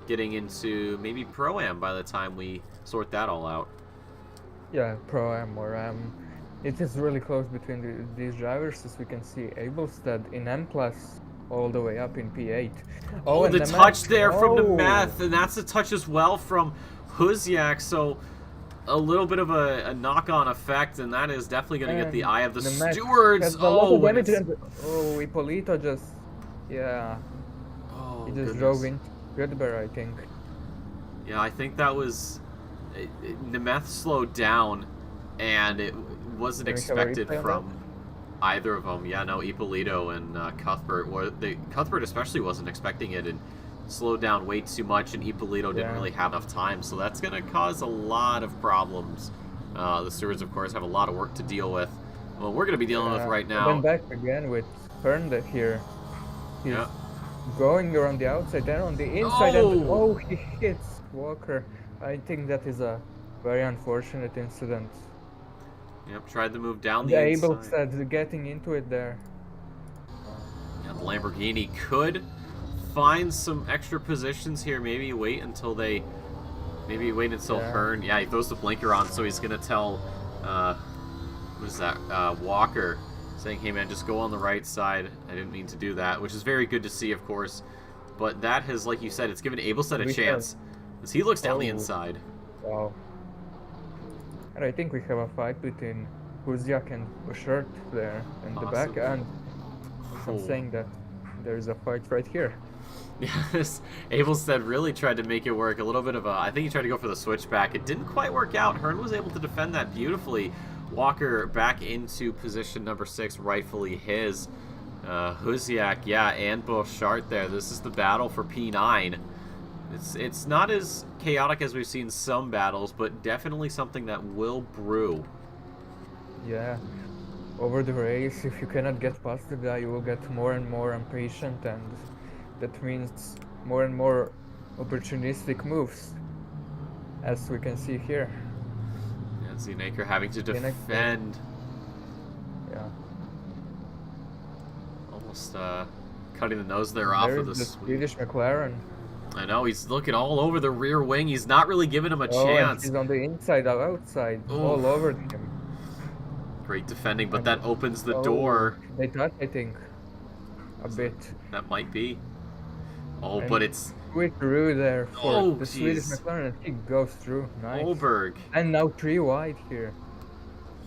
getting into maybe Pro-Am by the time we sort that all out. Yeah, Pro-Am or It is really close between these drivers, as we can see. Abelstead in M class, all the way up in P8. Oh, Oh, and the the mech. touch there from the Oh, meth, and that's a touch as well from Huziak, so a little bit of a knock-on effect, and that is definitely going to get the and eye of the the mech stewards. has a lot of Oh, and damage, it's... and oh, Ippolito just, yeah, he Oh, just drove goodness. into Goodber, I think. Yeah, I think that was... the meth slowed down, and it wasn't Can we have a expected replay on that? from either of them. Yeah, no, Ippolito and Cuthbert. Cuthbert especially wasn't expecting it and slowed down way too much, and Ippolito didn't Yeah. really have enough time, so that's going to cause a lot of problems. The stewards, of course, have a lot of work to deal with. Well, we're going to be dealing with Yeah. right And then now. back again with Hernda here. Yeah. He's going around the outside, then on the inside, and Oh! oh, he hits Walker. I think that is a very unfortunate incident. Yep, tried to move down And the Abel inside. said getting into it there. Yeah, the Lamborghini could find some extra positions here. Maybe wait until they... Maybe wait until Yeah. Hearn... Yeah, he throws the blinker on, so he's going to tell... what is that? Walker, saying, hey man, just go on the right side. I didn't mean to do that, which is very good to see, of course. But that has, like you said, it's given Abelstead a We chance. As he looks down the Oh, inside. wow. And I think we have a fight between Kuziak and Shirt there in the back, Possibly. and I'm Oh. saying that there's a fight right here. Yes, Abelstead really tried to make it work. A little bit of a... I think he tried to go for the switchback. It didn't quite work out. Hearn was able to defend that beautifully. Walker back into position number 6, rightfully his. Huziak, yeah, and Beauchart there. This is the battle for P9. It's not as chaotic as we've seen some battles, but definitely something that will brew. Yeah. Over the race, if you cannot get past the guy, you will get more and more impatient, and that means more and more opportunistic moves, as we can see here. And Zenaker having to Zenaker. defend. Yeah. Almost cutting the nose there off of There's the the Swedish McLaren. I know, he's looking all over the rear wing. He's not really giving him a Oh, and chance. he's on the inside, outside, Oof. all over him. Great defending, but And that opens the oh, door. they touch, I think, a bit. That might be. Oh, And but it's switcheroo there for Oh, the Swedish jeez. McLaren, and he goes through. Nice. Olberg. And now 3 wide here.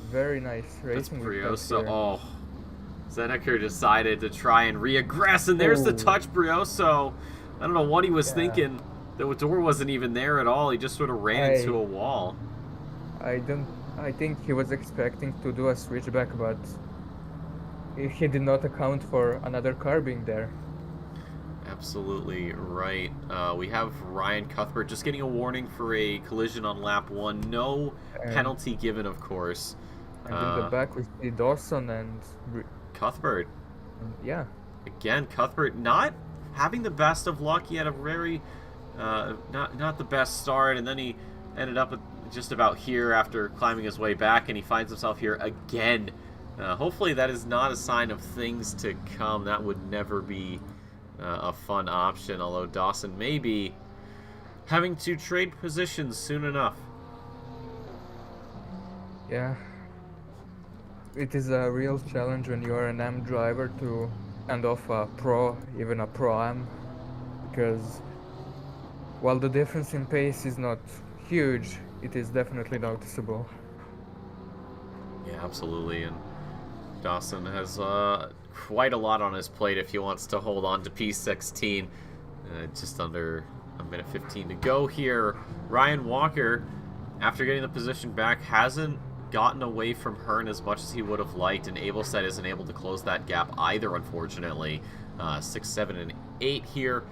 Very nice That's racing with that Brioso. here. Oh. Zeneker decided to try and reaggress, and there's the Oh. touch, Brioso. I don't know what he was Yeah. thinking. The door wasn't even there at all. He just sort of ran into a wall. I think he was expecting to do a switchback, but he did not account for another car being there. Absolutely right. We have Ryan Cuthbert just getting a warning for a collision on lap 1. No And- penalty given, of course. And in the back we see Dawson Cuthbert. yeah. Again, Cuthbert not having the best of luck. He had a very not the best start, and then he ended up at just about here after climbing his way back, and he finds himself here again. Hopefully that is not a sign of things to come. That would never be a fun option, although Dawson may be having to trade positions soon enough. Yeah. It is a real challenge when you are an M driver to hand off a pro, even a pro-am, because while the difference in pace is not huge, it is definitely noticeable. Yeah, absolutely, and Dawson has quite a lot on his plate if he wants to hold on to P16. Just under a minute 15 to go here. Ryan Walker, after getting the position back, hasn't gotten away from Hearn as much as he would have liked, and Abelstead isn't able to close that gap either, unfortunately. 6, 7, and 8 here.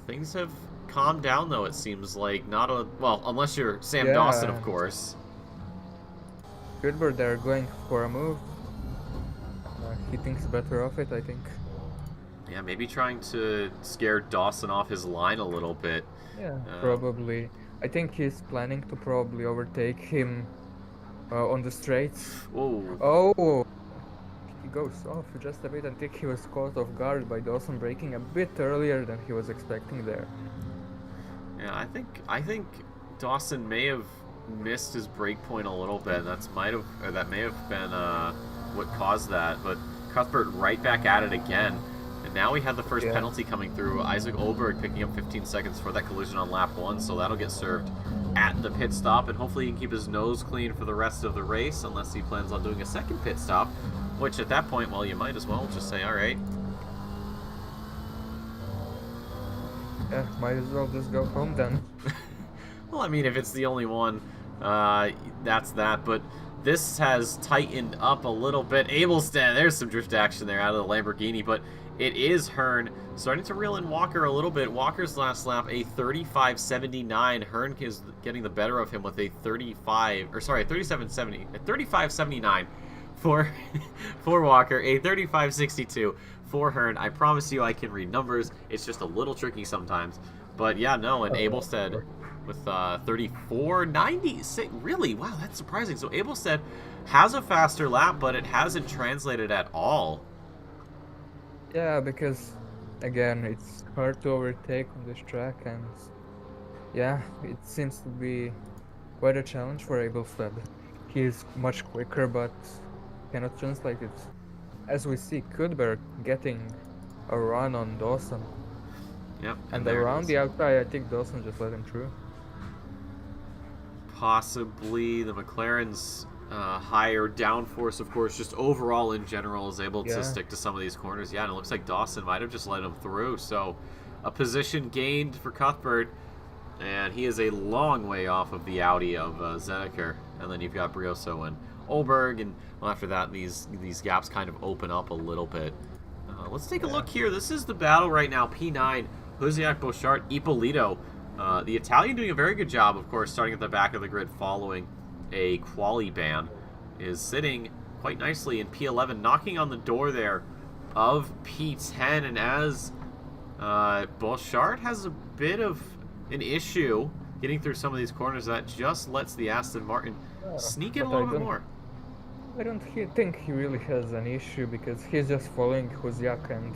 Things have calmed down, though, it seems like. Not a... Well, unless you're Sam Dawson, of course. Goodbird there going for a move. He thinks better of it, I think. Yeah, maybe trying to scare Dawson off his line a little bit. Yeah, probably. I think he's planning to probably overtake him on the straights. Oh. Oh! He goes off just a bit. I think he was caught off guard by Dawson braking a bit earlier than he was expecting there. Yeah, I think Dawson may have missed his brake point a little bit. That may have been what caused that. But Cuthbert right back at it again. And now we have the first Yeah. penalty coming through. Isaac Olberg picking up 15 seconds for that collision on lap 1, so that'll get served at the pit stop, and hopefully he can keep his nose clean for the rest of the race, unless he plans on doing a second pit stop, which at that point, well, you might as well just say, all right. Yeah, might as well just go home then. Well, I mean, if it's the only one, that's that, but this has tightened up a little bit. Abelstead, there's some drift action there out of the Lamborghini, but it is Hearn starting to reel in Walker a little bit. Walker's last lap, a 35.79. Hearn is getting the better of him with a 35.79 for Walker, a 35.62 for Hearn. I promise you I can read numbers. It's just a little tricky sometimes. But yeah, no, and Abelstead with 34.96. Really? Wow, that's surprising. So Abelstead has a faster lap, but it hasn't translated at all. Yeah, because again, it's hard to overtake on this track, and yeah, it seems to be quite a challenge for Abelstead. He is much quicker, but cannot translate it. As we see, Kudberg getting a run on Dawson. Yep. And around the outside, I think Dawson just let him through. Possibly the McLaren's higher downforce, of course, just overall in general is able to stick to some of these corners. Yeah, and it looks like Dawson might have just let him through. So a position gained for Cuthbert, and he is a long way off of the Audi of Zeneker. And then you've got Brioso and Olberg, and well, after that, these gaps kind of open up a little bit. Let's take a look here. This is the battle right now. P9, Hosiak, Bochart, Ippolito. The Italian doing a very good job, of course, starting at the back of the grid following a quali ban, is sitting quite nicely in P11, knocking on the door there of P10, and as Bochart has a bit of an issue getting through some of these corners, that just lets the Aston Martin sneak in a little bit more. I don't think he really has an issue, because he's just following Hosiak, and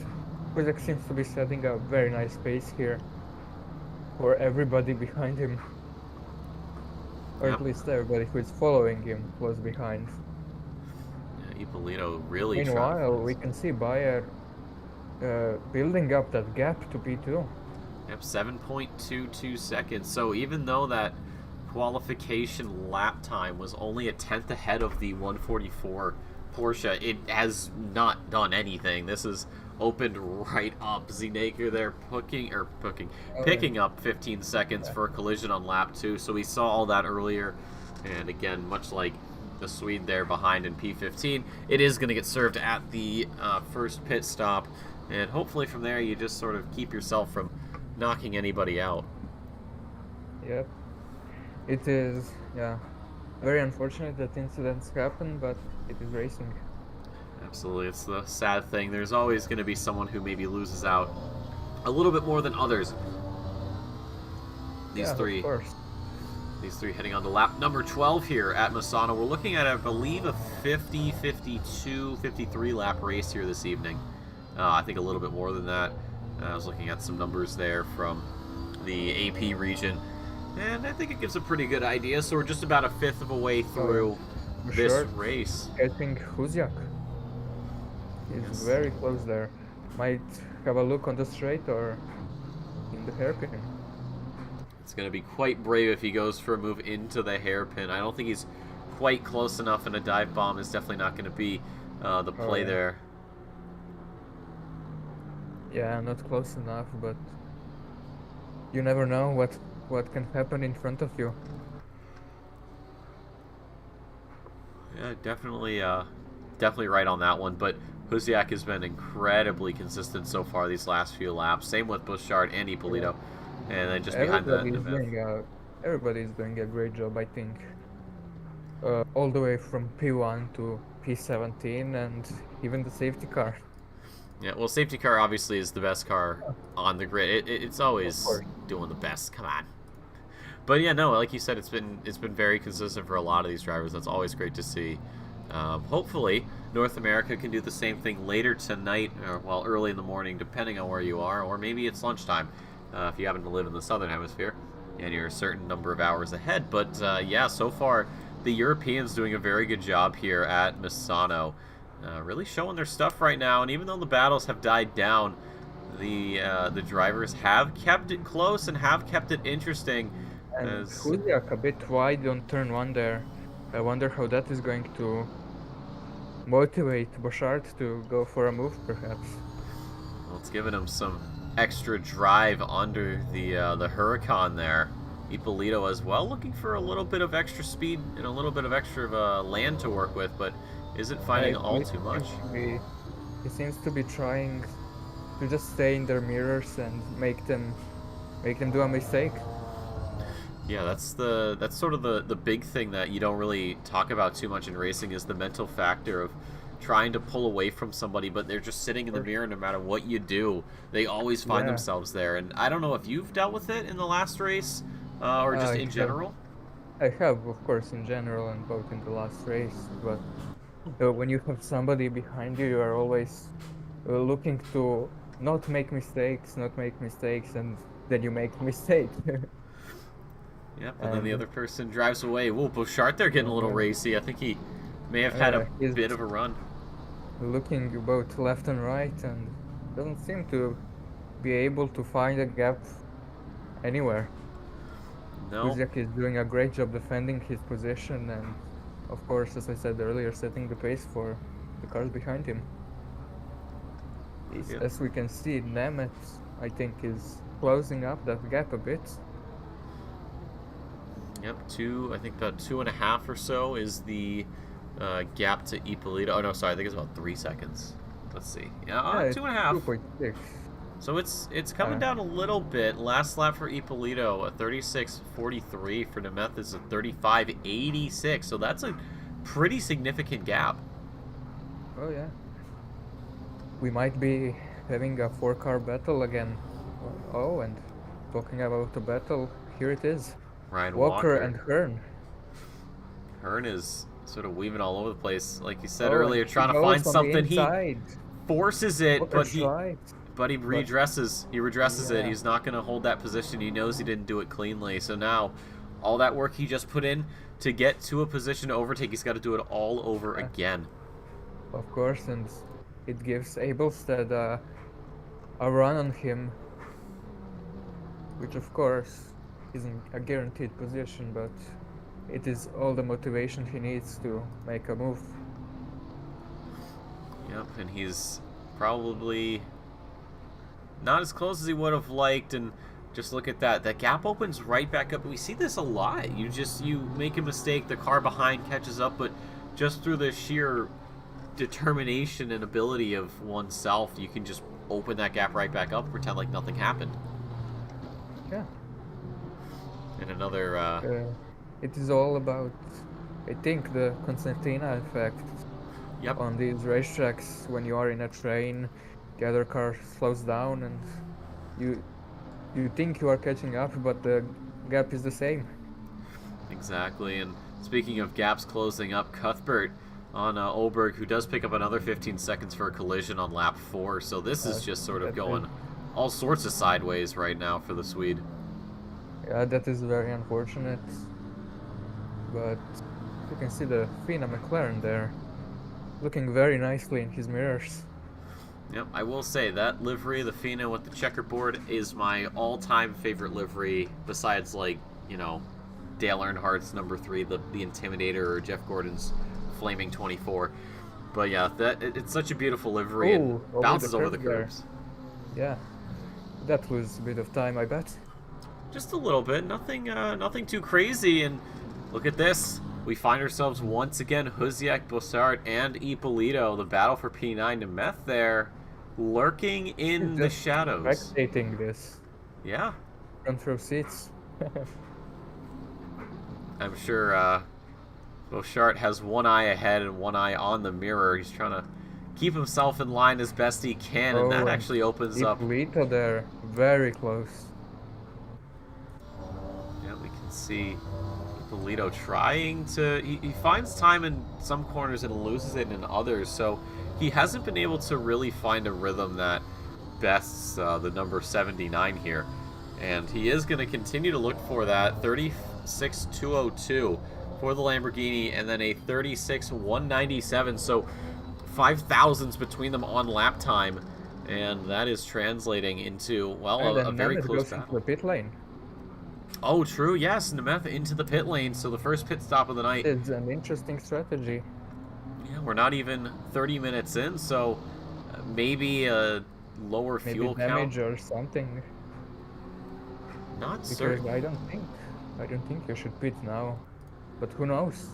Hosiak seems to be setting a very nice pace here for everybody behind him. Or at least everybody who is following him was behind. Yeah, Ippolito really Meanwhile, we can see Bayer building up that gap to P2. Yep, 7.22 seconds. So even though that qualification lap time was only a tenth ahead of the 144 Porsche, it has not done anything. This is opened right up. Zenaker there picking up 15 seconds for a collision on lap 2. So we saw all that earlier. And again, much like the Swede there behind in P15, it is going to get served at the first pit stop. And hopefully from there you just sort of keep yourself from knocking anybody out. Yep. It is, very unfortunate that incidents happen, but it is racing. Absolutely, it's the sad thing. There's always going to be someone who maybe loses out a little bit more than others. These three heading on to lap number 12 here at Misano. We're looking at, I believe, a 50, 52, 53 lap race here this evening. I think a little bit more than that. I was looking at some numbers there from the AP region, and I think it gives a pretty good idea. So we're just about a fifth of a way through this race. I think Hosiak is very close there. Might have a look on the straight or in the hairpin. It's going to be quite brave if he goes for a move into the hairpin. I don't think he's quite close enough, and a dive bomb is definitely not going to be the play there. Yeah, not close enough, but you never know what can happen in front of you. Yeah, definitely right on that one. But Hosiak has been incredibly consistent so far these last few laps. Same with Bochart and Ippolito. And then just behind that, everybody's doing a great job, I think. All the way from P1 to P17, and even the safety car. Yeah, well, safety car obviously is the best car on the grid. It's always doing the best. Come on. But yeah, no, like you said, it's been very consistent for a lot of these drivers. That's always great to see. Hopefully, North America can do the same thing later tonight, or well, early in the morning, depending on where you are, or maybe it's lunchtime if you happen to live in the southern hemisphere. and you're a certain number of hours ahead. But yeah, so far the Europeans doing a very good job here at Misano, really showing their stuff right now. And even though the battles have died down, the drivers have kept it close and have kept it interesting. And As Huziak a bit wide on turn 1 there. I wonder how that is going to motivate Bouchard to go for a move, perhaps. well, it's giving him some extra drive under the Huracan there. Ippolito as well, looking for a little bit of extra speed and a little bit of extra land to work with, but isn't finding all too much. He seems to be trying to just stay in their mirrors and make them do a mistake. Yeah, that's sort of the big thing that you don't really talk about too much in racing, is the mental factor of trying to pull away from somebody, but they're just sitting in the mirror. No matter what you do, they always find themselves there. And I don't know if you've dealt with it in the last race, or just in general. I have, of course, in general, and both in the last race. But when you have somebody behind you, you are always looking to not make mistakes, and then you make mistakes. Yep, and then the other person drives away. Whoa, Bouchard there getting a little racy. I think he may have had a bit of a run. Looking both left and right, and doesn't seem to be able to find a gap anywhere. No. Kuziak is doing a great job defending his position, and of course, as I said earlier, setting the pace for the cars behind him. Yeah. As we can see, Nemeth, I think, is closing up that gap a bit. Yep, I think about 2.5 or so is the gap to Ippolito. Oh no, sorry, I think it's about 3 seconds. Let's see. Yeah, 2.5. 2.6. So it's coming down a little bit. Last lap for Ippolito, a 36.43. For Nemeth is a 35.86. So that's a pretty significant gap. Oh yeah. We might be having a 4-car battle again. Oh, and talking about a battle, here it is. Ryan Walker and Hearn. Hearn is sort of weaving all over the place, like you said earlier, trying to find something. He forces it, but he redresses. He redresses it. He's not going to hold that position. He knows he didn't do it cleanly. So now, all that work he just put in to get to a position to overtake, he's got to do it all over again. Of course, and it gives Abelstead a run on him, which of course isn't a guaranteed position, but it is all the motivation he needs to make a move. Yep, and he's probably not as close as he would have liked, and just look at that. That gap opens right back up. We see this a lot. You make a mistake, the car behind catches up, but just through the sheer determination and ability of oneself, you can just open that gap right back up and pretend like nothing happened. Yeah. And another it is all about, I think, the Constantina effect. Yep. On these racetracks, when you are in a train, the other car slows down and you think you are catching up, but the gap is the same. Exactly. And speaking of gaps closing up, Cuthbert on Oberg, who does pick up another 15 seconds for a collision on lap 4. So this is just sort of going all sorts of sideways right now for the Swede. Yeah, that is very unfortunate. But you can see the Fina McLaren there, looking very nicely in his mirrors. Yep, I will say that livery, the Fina with the checkerboard, is my all-time favorite livery, besides, like, you know, Dale Earnhardt's number 3, the Intimidator, or Jeff Gordon's Flaming 24. But yeah, it's such a beautiful livery and bounces over the curves. Yeah, that was a bit of time, I bet. Just a little bit, nothing too crazy, and look at this. We find ourselves once again, Huziak, Bouchard, and Ippolito, the battle for P9 to Meth there, lurking in the shadows. Spectating this. Yeah. Front row seats. I'm sure Bouchard has one eye ahead and one eye on the mirror. He's trying to keep himself in line as best he can, and that actually opens up. Ippolito there, very close. Yeah, we can see Ippolito trying to... He finds time in some corners and loses it in others, so he hasn't been able to really find a rhythm that bests the number 79 here. And he is going to continue to look for that 36,202 for the Lamborghini, and then a 36,197. So 5 thousandths between them on lap time, and that is translating into, well, And a then very Nemeth close goes into battle. the pit lane. Oh, true. Yes, Nemeth into the pit lane. So the first pit stop of the night. It's an interesting strategy. Yeah, we're not even 30 minutes in, so maybe a lower Maybe fuel count. damage or something. Not Because certain. I don't think you should pit now. But who knows?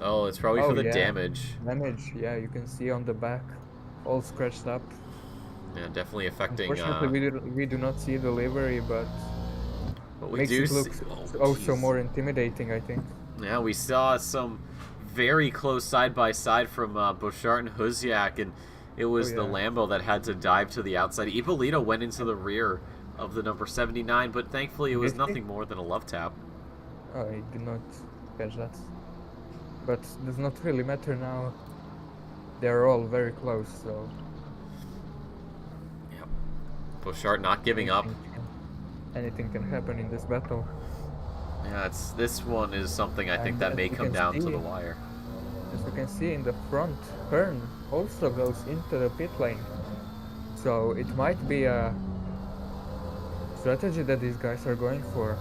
Oh, it's probably for Oh the yeah, damage. damage. Yeah, you can see on the back, all scratched up. Yeah, definitely affecting. Unfortunately, we do not see the livery, but But we makes do it see. look Oh, also jeez. more intimidating, I think. Yeah, we saw some very close side by side from Bouchard and Huziak, and it Oh was the yeah. Lambo that had to dive to the outside. Ippolito went into the rear of the number 79, but thankfully it was Did he? nothing more than a love tap. Oh, I did not catch that. But does not really matter now. They're all very close, so Yep. Bouchard not giving up. anything can happen in this battle. Yeah, this one is something I think And that may as you come can down to see, the wire. as you can see in the front, Hearn also goes into the pit lane. So it might be a strategy that these guys are going for.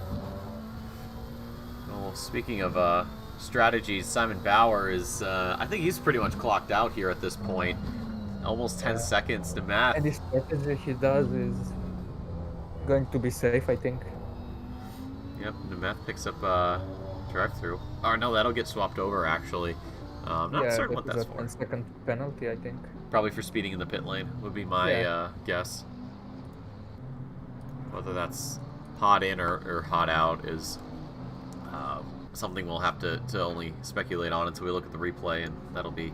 Well, speaking of strategies, Simon Bauer is, I think he's pretty much clocked out here at this point. Almost 10 seconds to Matt. And the strategy he does is going to be safe, I think. Yep, Nemeth picks up drive-through. Or no, that'll get swapped over, actually. Not Yeah, certain that what is that's a for. 10-second penalty, I think. Probably for speeding in the pit lane, would be my Yeah. guess. Whether that's hot in or hot out is something we'll have to only speculate on until we look at the replay, and that'll be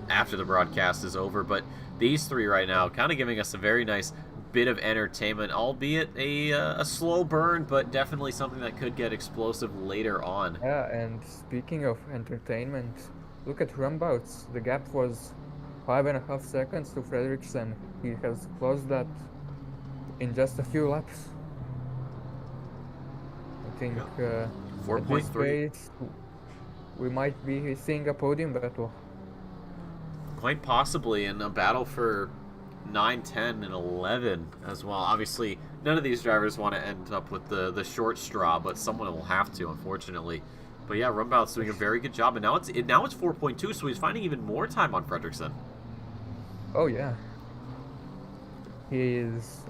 after the broadcast is over. But these three right now kind of giving us a very nice bit of entertainment, albeit a slow burn, but definitely something that could get explosive later on. Yeah, and speaking of entertainment, look at Rumbouts. The gap was 5.5 seconds to Fredriksen. He has closed that in just a few laps. I think at this 4.3. pace, we might be seeing a podium battle. Quite possibly in a battle for 9, 10, and 11 as well. Obviously, none of these drivers want to end up with the short straw, but someone will have to, unfortunately. But yeah, Rumbout's doing a very good job, and now it's 4.2, so he's finding even more time on Fredrickson. Oh yeah. He is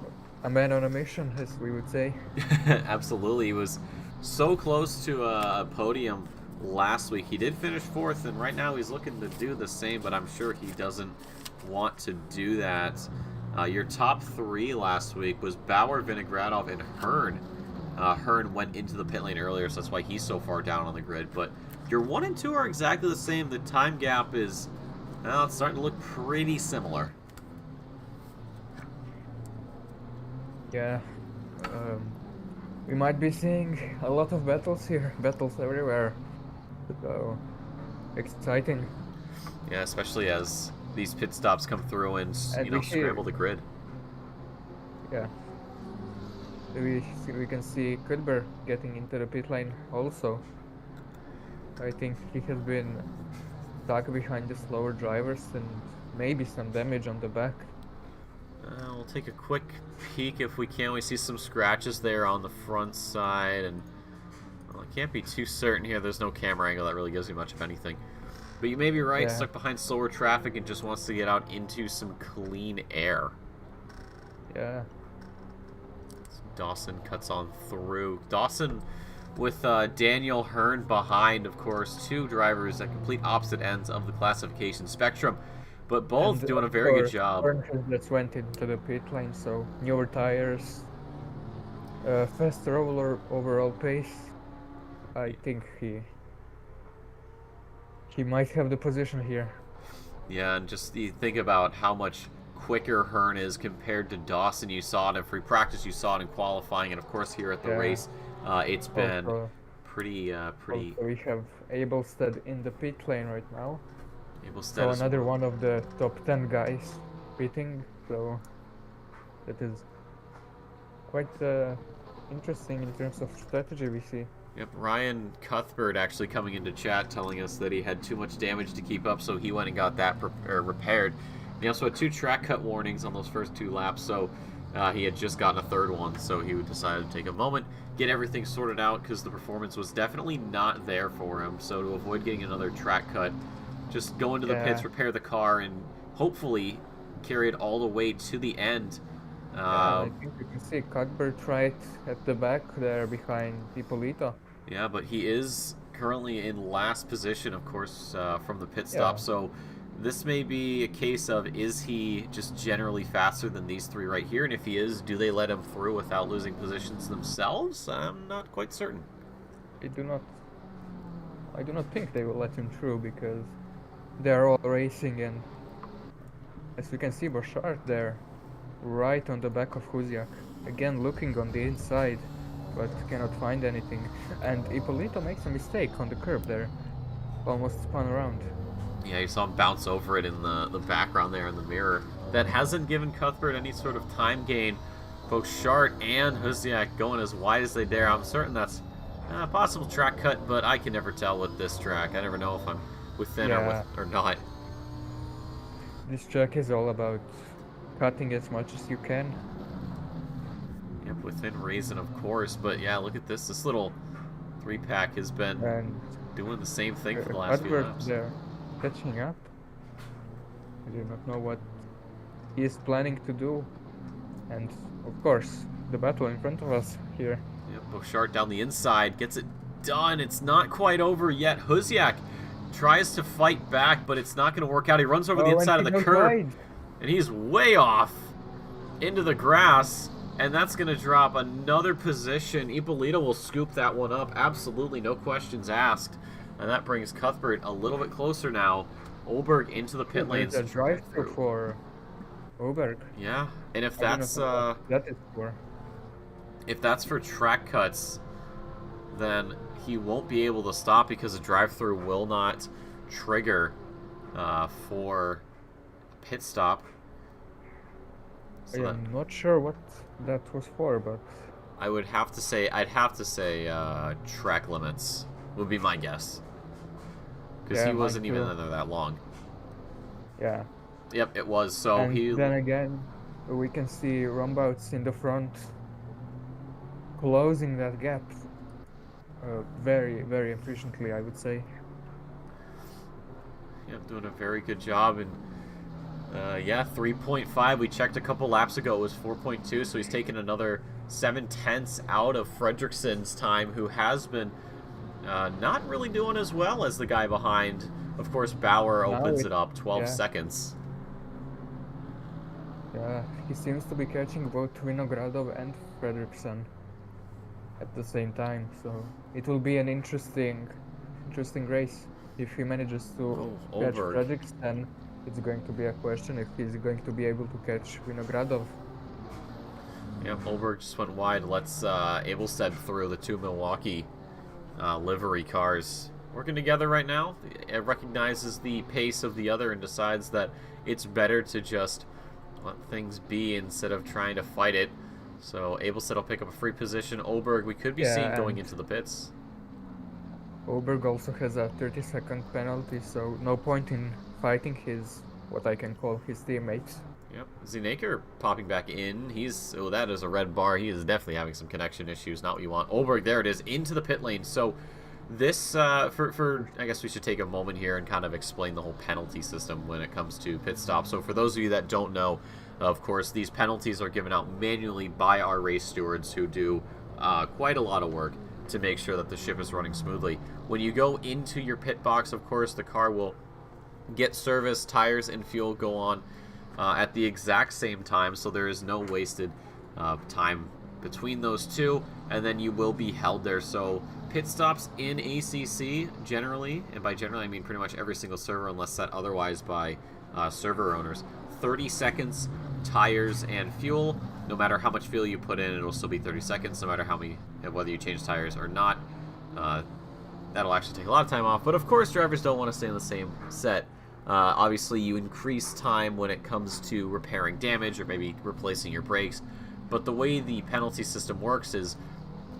a man on a mission, as we would say. Absolutely, he was so close to a podium last week. He did finish 4th, and right now he's looking to do the same, but I'm sure he doesn't want to do that. Your top 3 last week was Bauer, Vinogradov, and Hearn. Hearn went into the pit lane earlier, so that's why he's so far down on the grid. But your 1 and 2 are exactly the same. The time gap is, well, it's starting to look pretty similar. Yeah. We might be seeing a lot of battles here. Battles everywhere. So exciting. Yeah, especially as these pit stops come through and And scramble the grid. Yeah. We can see Kudber getting into the pit lane also. I think he has been stuck behind the slower drivers and maybe some damage on the back. We'll take a quick peek if we can. We see some scratches there on the front side, and well, I can't be too certain here. There's no camera angle that really gives you much of anything. But you may be right, Yeah. stuck behind slower traffic and just wants to get out into some clean air. Yeah. So Dawson cuts on through. Dawson with Daniel Hearn behind, of course, 2 drivers at complete opposite ends of the classification spectrum, but both And doing a of very good course, job. Hearn has just went into the pit lane, so newer tires, faster overall pace. I think he might have the position here. Yeah, and just you think about how much quicker Hearn is compared to Dawson. You saw it in free practice, you saw it in qualifying, and of course here at the Yeah. race, it's been Also, pretty. also we have Abelstead in the pit lane right now. Able So status. another one of the top 10 guys pitting, so that is quite interesting in terms of strategy we see. Yep, Ryan Cuthbert actually coming into chat telling us that he had too much damage to keep up, so he went and got that repaired. He also had 2 track cut warnings on those first 2 laps, so he had just gotten a 3rd one, so he decided to take a moment, get everything sorted out, because the performance was definitely not there for him. So to avoid getting another track cut, just go into the pits, repair the car, and hopefully carry it all the way to the end. I think you can see Cuthbert right at the back there behind Ippolito. Yeah, but he is currently in last position, of course, from the pit stop. So this may be a case of, is he just generally faster than these 3 right here? And if he is, do they let him through without losing positions themselves? I'm not quite certain. I do not think they will let him through, because they are all racing, and as we can see, Bouchard there, right on the back of Huziak, again looking on the inside, but cannot find anything. And Ippolito makes a mistake on the curb there, almost spun around. Yeah, you saw him bounce over it in the background there in the mirror. That hasn't given Cuthbert any sort of time gain. Both Shart and Huziak going as wide as they dare. I'm certain that's a possible track cut, but I can never tell with this track. I never know if I'm within or not. This track is all about cutting as much as you can. Yep, within reason, of course. But yeah, look at this. This little 3-pack has been doing the same thing for the last few laps. There, catching up. I do not know what he is planning to do. And of course, the battle in front of us here. Yep, Bouchard down the inside, gets it done. It's not quite over yet. Huziak tries to fight back, but it's not going to work out. He runs over the inside of the curb, and he's way off into the grass, and that's going to drop another position. Ippolito will scoop that one up. Absolutely, no questions asked. And that brings Cuthbert a little bit closer now. Oberg into the pit lanes. There's a drive-through for Oberg. Yeah, and if that's that is for. If that's for track cuts, then he won't be able to stop because the drive-through will not trigger for pit stop. So I'm not sure what that was for, but I'd have to say track limits would be my guess, because he wasn't even in there that long. Yeah. Yep, it was. So and then again, we can see Rombouts in the front closing that gap very, very efficiently, I would say. Yeah, doing a very good job. And yeah, 3.5. We checked a couple laps ago. It was 4.2, so he's taken another 7/10 out of Fredrickson's time, who has been not really doing as well as the guy behind. Of course, Bauer opens it up 12 seconds. Yeah, he seems to be catching both Vinogradov and Fredrickson at the same time, so it will be an interesting race. If he manages to catch Fredrickson, it's going to be a question if he's going to be able to catch Vinogradov. Yep, Oberg just went wide. Let's Abelstead through. The 2 Milwaukee livery cars working together right now. It recognizes the pace of the other and decides that it's better to just let things be instead of trying to fight it. So Abelstead will pick up a free position. Oberg, we could be seeing going into the pits. Oberg also has a 30-second penalty, so no point in fighting his, what I can call his teammates. Yep, Zineker popping back in. That is a red bar. He is definitely having some connection issues. Not what you want. Oberg, there it is, into the pit lane. So this, I guess we should take a moment here and kind of explain the whole penalty system when it comes to pit stop. So for those of you that don't know, of course, these penalties are given out manually by our race stewards, who do quite a lot of work to make sure that the ship is running smoothly. When you go into your pit box, of course, the car will get service, tires and fuel go on at the exact same time, so there is no wasted time between those two, and then you will be held there. So pit stops in ACC generally, and by generally I mean pretty much every single server unless set otherwise by server owners, 30 seconds, tires and fuel. No matter how much fuel you put in, it'll still be 30 seconds, no matter how many, whether you change tires or not. That'll actually take a lot of time off, but of course drivers don't want to stay in the same set. Obviously you increase time when it comes to repairing damage or maybe replacing your brakes, but the way the penalty system works is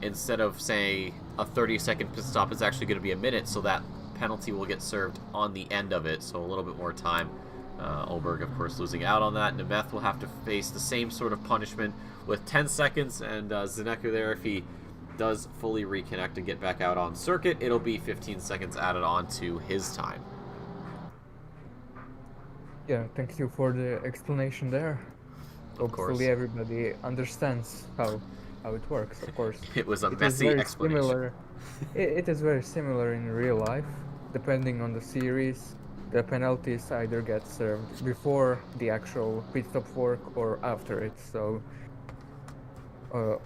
instead of, say, a 30-second pit stop is actually going to be a minute, so that penalty will get served on the end of it, so a little bit more time. Olberg, of course, losing out on that. Nemeth will have to face the same sort of punishment with 10 seconds, and Zineku there, if he does fully reconnect and get back out on circuit, it'll be 15 seconds added on to his time. Yeah, thank you for the explanation there. Of course. Hopefully everybody understands how it works, of course. It was a It is messy very explanation. similar. It is very similar in real life. Depending on the series, the penalties either get served before the actual pit stop work or after it. So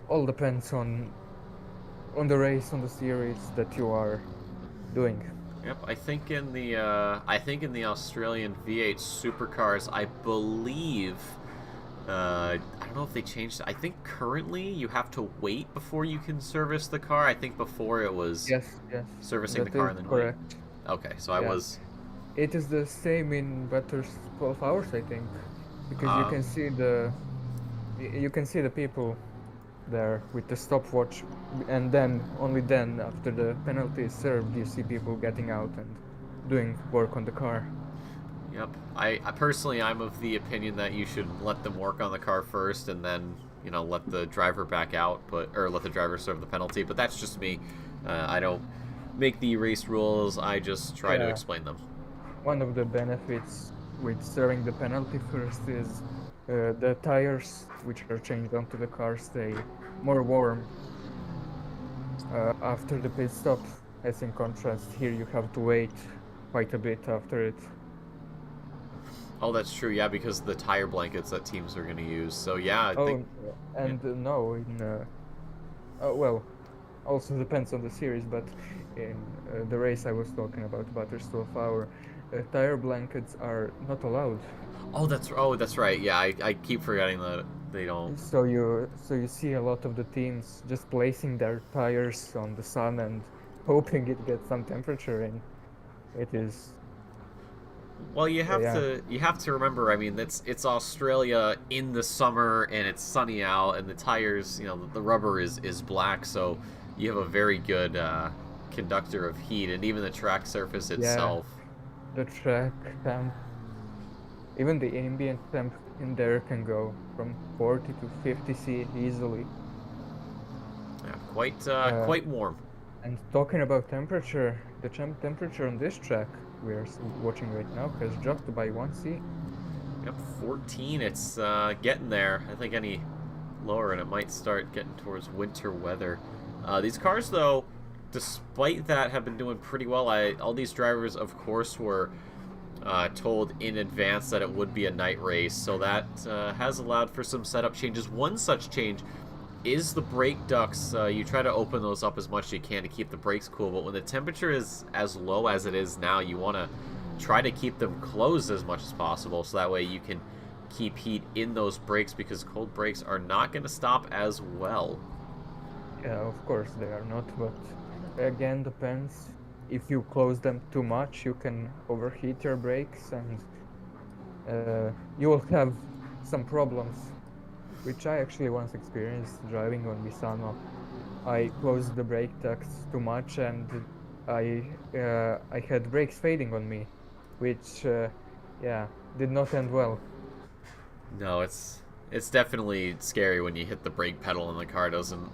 all depends on the race, on the series that you are doing. Yep, I think in the Australian V8 supercars, I believe. I don't know if they changed it. I think currently you have to wait before you can service the car. I think before it was Yes, servicing the that car is and then correct. wait. Okay, so I Yeah. was. It is the same in Batters 12 hours, I think, because you can see the people there with the stopwatch, and then only then, after the penalty is served, you see people getting out and doing work on the car. Yep. I personally, I'm of the opinion that you should let them work on the car first, and then let the driver back out, or let the driver serve the penalty. But that's just me. I don't make the race rules. I just try to explain them. One of the benefits with serving the penalty first is the tires, which are changed onto the car, stay more warm after the pit stop. As in contrast, here you have to wait quite a bit after it. Oh, that's true. Yeah, because of the tire blankets that teams are going to use. So yeah, I think. No, well, also depends on the series, but in the race I was talking about, Batters 12 hour, tire blankets are not allowed. Oh, that's right. Yeah, I keep forgetting that they don't. So you see a lot of the teams just placing their tires on the sun and hoping it gets some temperature in. It is. Well, you have to remember. I mean, it's Australia in the summer and it's sunny out, and the tires, the rubber is black, so you have a very good conductor of heat, and even the track surface itself. The track temp, even the ambient temp in there can go from 40 to 50 C easily. Yeah, quite warm. And talking about temperature, the temperature on this track we're watching right now has dropped by 1 C. Yep, 14. It's getting there. I think any lower and it might start getting towards winter weather. These cars, though, despite that, have been doing pretty well. All these drivers, of course, were told in advance that it would be a night race, so that has allowed for some setup changes. One such change is the brake ducts. You try to open those up as much as you can to keep the brakes cool, but when the temperature is as low as it is now, you want to try to keep them closed as much as possible, so that way you can keep heat in those brakes, because cold brakes are not going to stop as well. Yeah, of course they are not, but again, depends. If you close them too much, you can overheat your brakes, and you will have some problems, which I actually once experienced driving on Misano. I closed the brake ducts too much, and I had brakes fading on me, which did not end well. No, it's definitely scary when you hit the brake pedal and the car doesn't,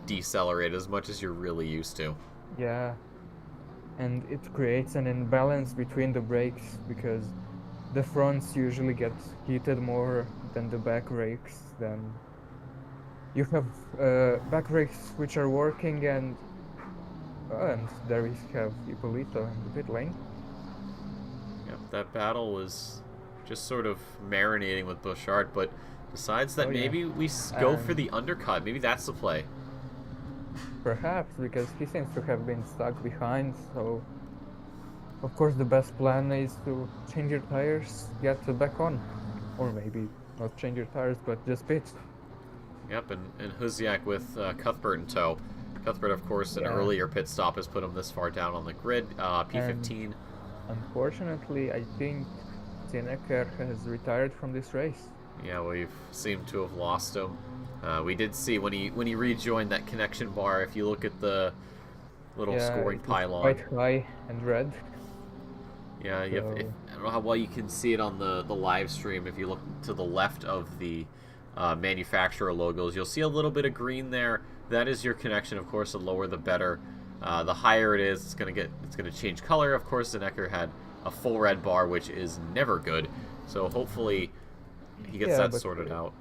decelerate as much as you're really used to. Yeah, and it creates an imbalance between the brakes, because the fronts usually get heated more than the back brakes. Then you have back brakes which are working, and there we have Ippolito in the pit lane. Yep, that battle was just sort of marinating with Bouchard, but besides that, maybe we go for the undercut. Maybe that's the play. Perhaps, because he seems to have been stuck behind, so of course the best plan is to change your tires, get back on. Or maybe not change your tires, but just pit. Yep, and Huziak with Cuthbert in tow. Cuthbert, of course, an earlier pit stop has put him this far down on the grid, P15. And unfortunately, I think Zineker has retired from this race. Yeah, we've seemed to have lost him. We did see when he rejoined that connection bar. If you look at the little Yeah, scoring it was pylon, quite high and red. yeah, So I don't know how well you can see it on the live stream. If you look to the left of the manufacturer logos, you'll see a little bit of green there. That is your connection. Of course, the lower the better. The higher it is, it's gonna change color. Of course, Zenecker had a full red bar, which is never good. So hopefully he gets yeah, that but sorted out.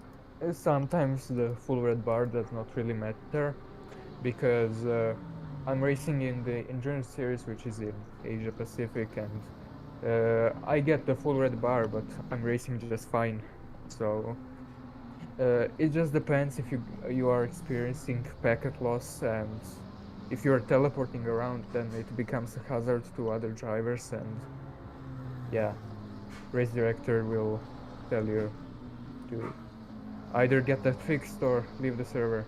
sometimes the full red bar does not really matter because I'm racing in the endurance series, which is in Asia Pacific, and I get the full red bar, but I'm racing just fine. So it just depends if you are experiencing packet loss, and if you are teleporting around, then it becomes a hazard to other drivers, and yeah, race director will tell you to either get that fixed or leave the server.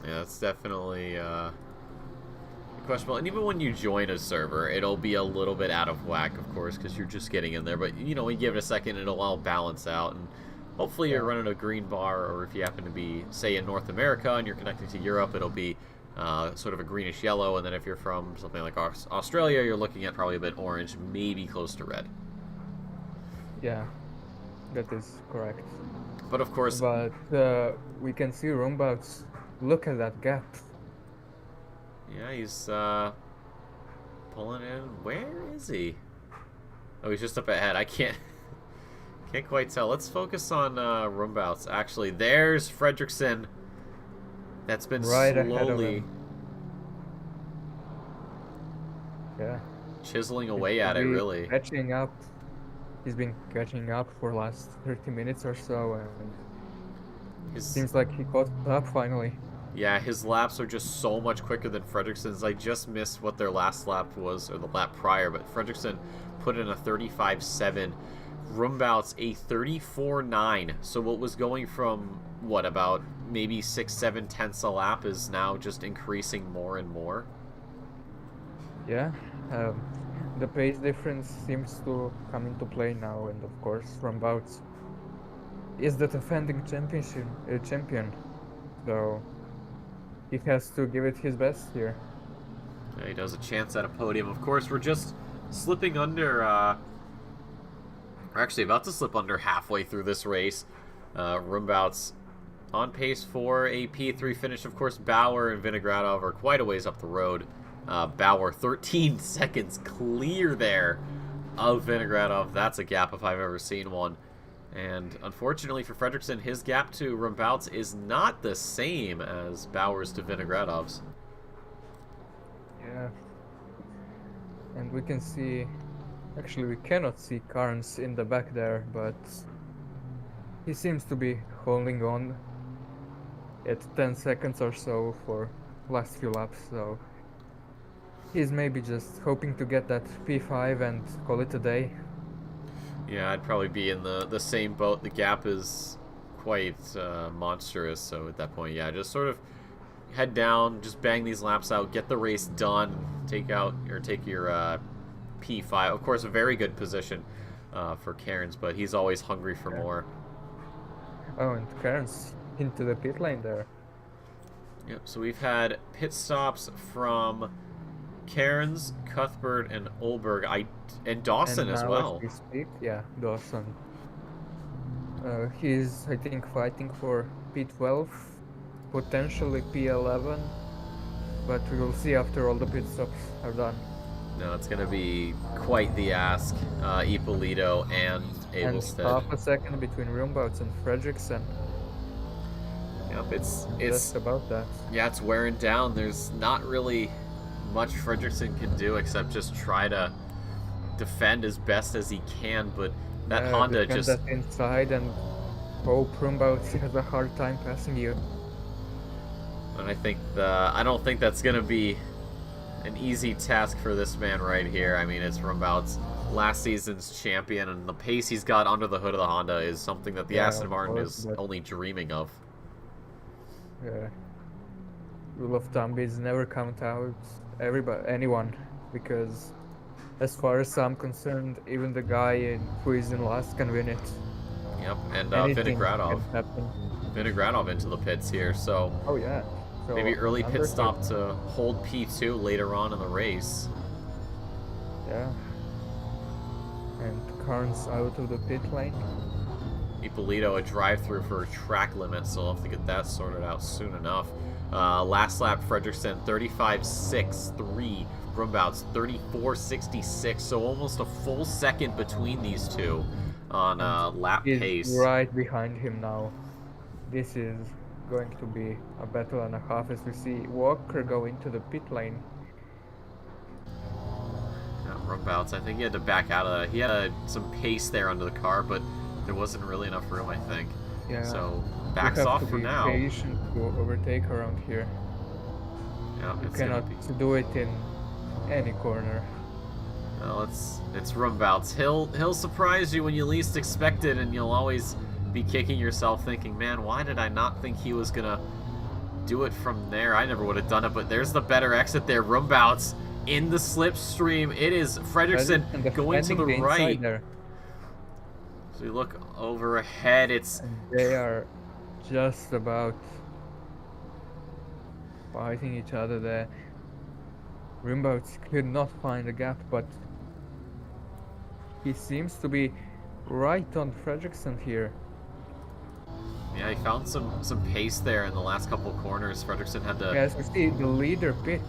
Yeah, that's definitely questionable. And even when you join a server, it'll be a little bit out of whack, of course, because you're just getting in there. But you know, when you give it a second, it'll all balance out, and hopefully you're Yeah. running a green bar, or if you happen to be, say, in North America and you're connecting to Europe, it'll be sort of a greenish yellow. And then if you're from something like Australia, you're looking at probably a bit orange, maybe close to red. Yeah, that is correct. But of course, But we can see Roombout's. Look at that gap. yeah, he's pulling in. Where is he? Oh, he's just up ahead. I can't quite tell. Let's focus on Rumbouts. Actually, there's Fredrickson. That's been Right ahead of slowly him. Yeah. chiseling He away should at it, be really. catching up. He's been catching up for last 30 minutes or so, and His, seems like he caught up finally. yeah, his laps are just so much quicker than Fredrickson's. I just missed what their last lap was, or the lap prior, but Fredrickson put in a 35.7. Rumbouts a 34.9. So what was going from, what, about maybe 6-7 tenths a lap is now just increasing more and more. Yeah. The pace difference seems to come into play now, and of course, Roombout is the defending champion, so he has to give it his best here. Yeah, he does a chance at a podium. Of course, we're just slipping under, we're actually about to slip under halfway through this race. Rumbouts on pace for a P3 finish. Of course, Bauer and Vinogradov are quite a ways up the road. Bauer 13 seconds clear there of Vinogradov. That's a gap if I've ever seen one. And unfortunately for Fredrickson, his gap to Rumbouts is not the same as Bauer's to Vinogradov's. Yeah. And we can see, actually we cannot see Carnes in the back there, but he seems to be holding on at 10 seconds or so for last few laps, so he's maybe just hoping to get that P5 and call it a day. Yeah, I'd probably be in the same boat. The gap is quite monstrous, so at that point, yeah, just sort of head down, just bang these laps out, get the race done, take your P5. Of course, a very good position for Cairns, but he's always hungry for more. Oh, and Cairns into the pit lane there. Yep, so we've had pit stops from Cairns, Cuthbert, and Olberg, and Dawson And as now well. as we speak, yeah, Dawson. He's, I think, fighting for P12, potentially P11, but we will see after all the pit stops are done. No, it's going to be quite the ask. Ippolito and And Abelstead. half a second between Roombouts and Fredrickson. Yep, it's Just about that. yeah, it's wearing down. There's not really much Fredrickson can do except just try to defend as best as he can, but that Honda defend just that inside and hope Roombouts has a hard time passing you. and I don't think that's gonna be an easy task for this man right here. I mean, it's Rumbouts last season's champion, and the pace he's got under the hood of the Honda is something that the Yeah, Aston of Martin course, is but- only dreaming of. Rule of thumb is never count out anyone, because as far as I'm concerned, even the guy who is in last can win it. Yep, and Anything Vinogradov. can happen. Vinogradov into the pits here, so Oh yeah. So maybe early pit undercut. stop to hold P2 later on in the race. Yeah. And Karn's out of the pit lane. Ippolito a drive-through for a track limit, so I'll have to get that sorted out soon enough. Last lap, Fredrickson 35.63. Rumbouts 34.66, so almost a full second between these two on lap He's pace. right behind him now. This is going to be a battle and a half as we see Walker go into the pit lane. Rumbouts, I think he had to back out of that. He had some pace there under the car, but there wasn't really enough room, I think. Yeah. So backs off for now. You have to be patient to overtake around here. Yeah, You cannot do it in any corner. Well, it's Rumbouts. He'll surprise you when you least expect it, and you'll always be kicking yourself thinking, man, why did I not think he was gonna do it from there? I never would have done it, but there's the better exit there. Rumbouts in the slipstream. It is Fredrickson going to the right. There. So we look overhead. It's they are just about fighting each other there. Rumbouts could not find a gap, but he seems to be right on Fredrickson here. Yeah, he found some pace there in the last couple of corners. Fredrickson had to... Yeah, as we see, the leader pit.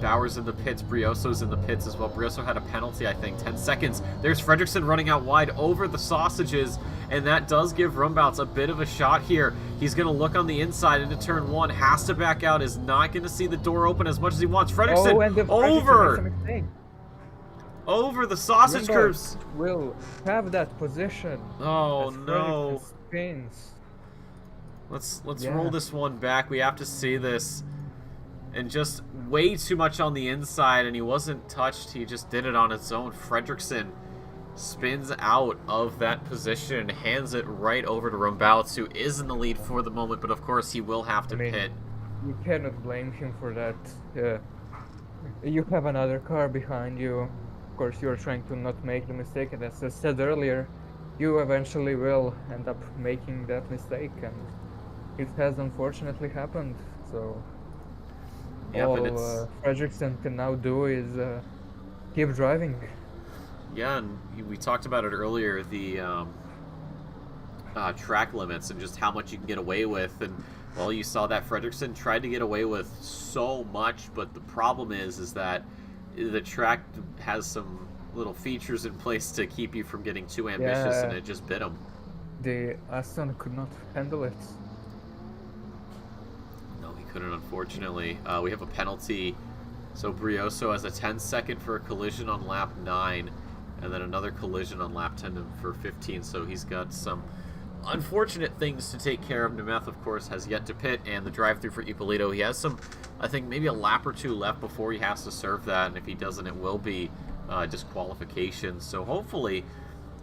Bauer's in the pits, Brioso's in the pits as well. Brioso had a penalty, I think, 10 seconds. There's Fredrickson running out wide over the sausages, and that does give Rumbouts a bit of a shot here. He's going to look on the inside into turn one, has to back out, is not going to see the door open as much as he wants. Fredrickson over the sausage curves. Will have that position. Oh no. Spins. Let's roll this one back. We have to see this. And just way too much on the inside, and he wasn't touched. He just did it on its own. Fredrickson spins out of that position, hands it right over to Rumbouts, who is in the lead for the moment, but of course he will have to pit. You cannot blame him for that. You have another car behind you. Of course, you're trying to not make the mistake, and as I said earlier, you eventually will end up making that mistake, and it has unfortunately happened. So all Fredrickson can now do is keep driving. Yeah, and we talked about it earlier, the track limits and just how much you can get away with. And well, you saw that Fredrickson tried to get away with so much, but the problem is that the track has some little features in place to keep you from getting too ambitious, and it just bit him. The Aston could not handle it. Couldn't, unfortunately. We have a penalty, so Brioso has a 10-second for a collision on lap 9, and then another collision on lap 10 for 15, so he's got some unfortunate things to take care of. Nemeth, of course, has yet to pit, and the drive-through for Ippolito. He has some, I think, maybe a lap or two left before he has to serve that, and if he doesn't, it will be disqualification, so hopefully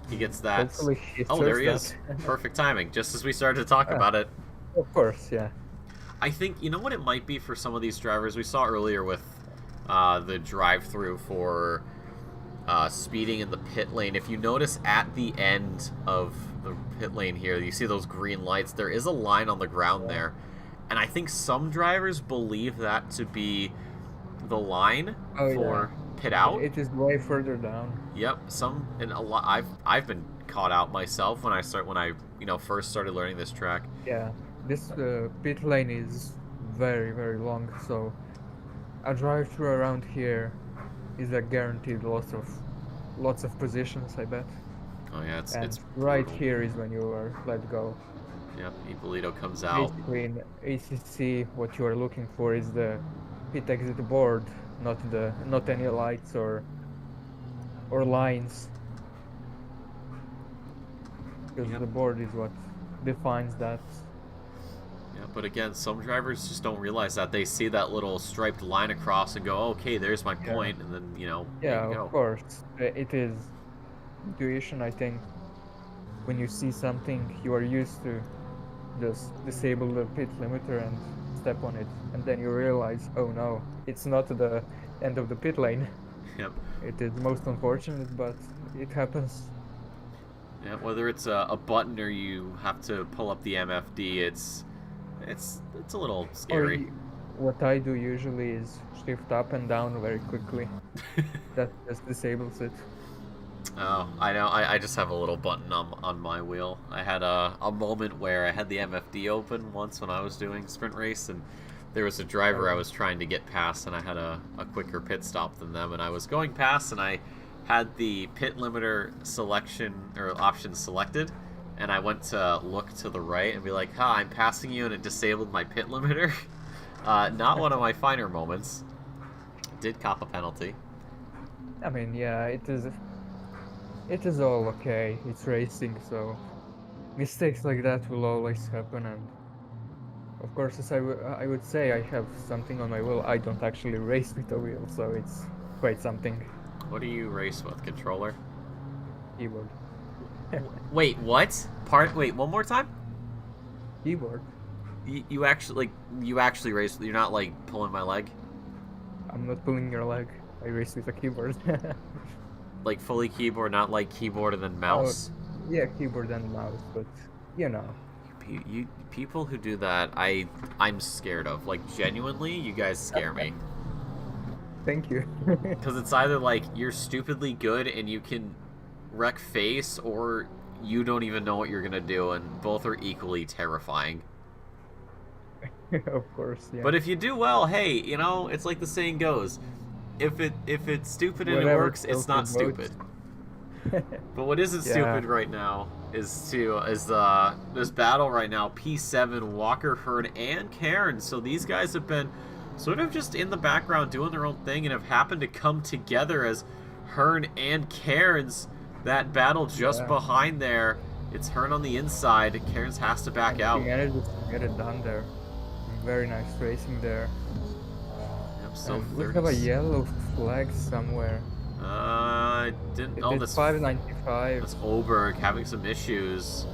he gets that. Hopefully he there he is. Perfect timing, just as we started to talk about it. Of course, yeah. I think, you know what it might be for some of these drivers? We saw earlier with the drive-through for speeding in the pit lane. If you notice at the end of the pit lane here, you see those green lights. There is a line on the ground there. And I think some drivers believe that to be the line for pit out. It is way further down. Yep, and a lot. I've been caught out myself when I first started learning this track. Yeah. This pit lane is very, very long, so a drive-through around here is a guaranteed lots of positions, I bet. Oh yeah, it's right brutal. Here is when you are let go. Yep, Ippolito comes out. Basically, in ACC, what you are looking for is the pit exit board, not any lights or lines, because the board is what defines that. Yeah, but again, some drivers just don't realize that. They see that little striped line across and go, okay, there's my point, and then, there you go. Of course. It is intuition, I think. When you see something, you are used to just disable the pit limiter and step on it, and then you realize, oh no, it's not the end of the pit lane. Yep. It is most unfortunate, but it happens. Yeah, whether it's a button or you have to pull up the MFD, it's a little Or scary. what I do usually is shift up and down very quickly. That just disables it. Oh, I know. I just have a little button on my wheel. I had a moment where I had the MFD open once when I was doing sprint race, and there was a driver I Oh, was trying to get past, and I had a quicker pit stop than them, and I was going past, and I had the pit limiter selection or option selected, and I went to look to the right and be like, "Ha, I'm passing you," and it disabled my pit limiter. Not one of my finer moments. Did cop a penalty. I mean, yeah, it is all okay. It's racing, so mistakes like that will always happen. And of course, as I would say, I have something on my wheel. I don't actually race with a wheel, so it's quite something. What do you race with? Controller? Keyboard. Wait, what? Wait, one more time? Keyboard. You actually you actually race. You're not like pulling my leg, I'm not pulling your leg. I race with a keyboard. like fully keyboard, not like keyboard and then Oh, mouse. yeah, keyboard and mouse, but you know. You people who do that, I'm scared of. Like genuinely, you guys scare me. Thank you. Because it's either like you're stupidly good and you can wreck face, or you don't even know what you're gonna do, and both are equally terrifying. Of course, yeah. But if you do well, hey, you know, it's like the saying goes, if it's stupid and it Whatever works, it's floats your not boat. stupid. But what isn't Yeah. stupid right now is this battle right now, P7, Walker, Hearn, and Cairns. So these guys have been sort of just in the background doing their own thing and have happened to come together as Hearn and Cairns. That battle just Yeah. behind there. It's Hearn on the inside. Cairns has to back out. He managed to get it done there. Very nice racing there. Yep, so And we 30. have a yellow flag somewhere. I didn't. Oh, It's that's 595. That's Oberg having some issues.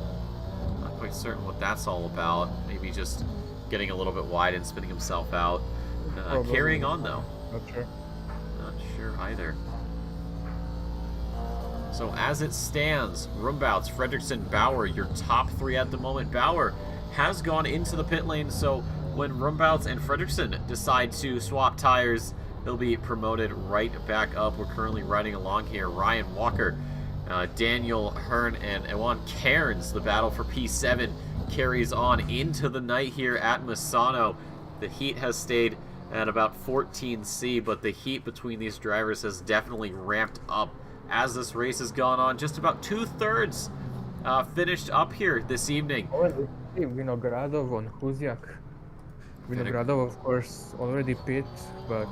Not quite certain what that's all about. Maybe just getting a little bit wide and spinning himself out. Carrying on though. Not sure. Not sure either. So as it stands, Rumbouts, Fredrickson, Bauer, your top three at the moment. Bauer has gone into the pit lane, so when Rumbouts and Fredrickson decide to swap tires, he'll be promoted right back up. We're currently riding along here. Ryan Walker, Daniel Hearn, and Ewan Cairns. The battle for P7 carries on into the night here at Misano. The heat has stayed at about 14C, but the heat between these drivers has definitely ramped up as this race has gone on. Just about 2/3 finished up here this evening. Oh, and we see Vinogradov on Huziak. Vinogradov, of course, already pit, but...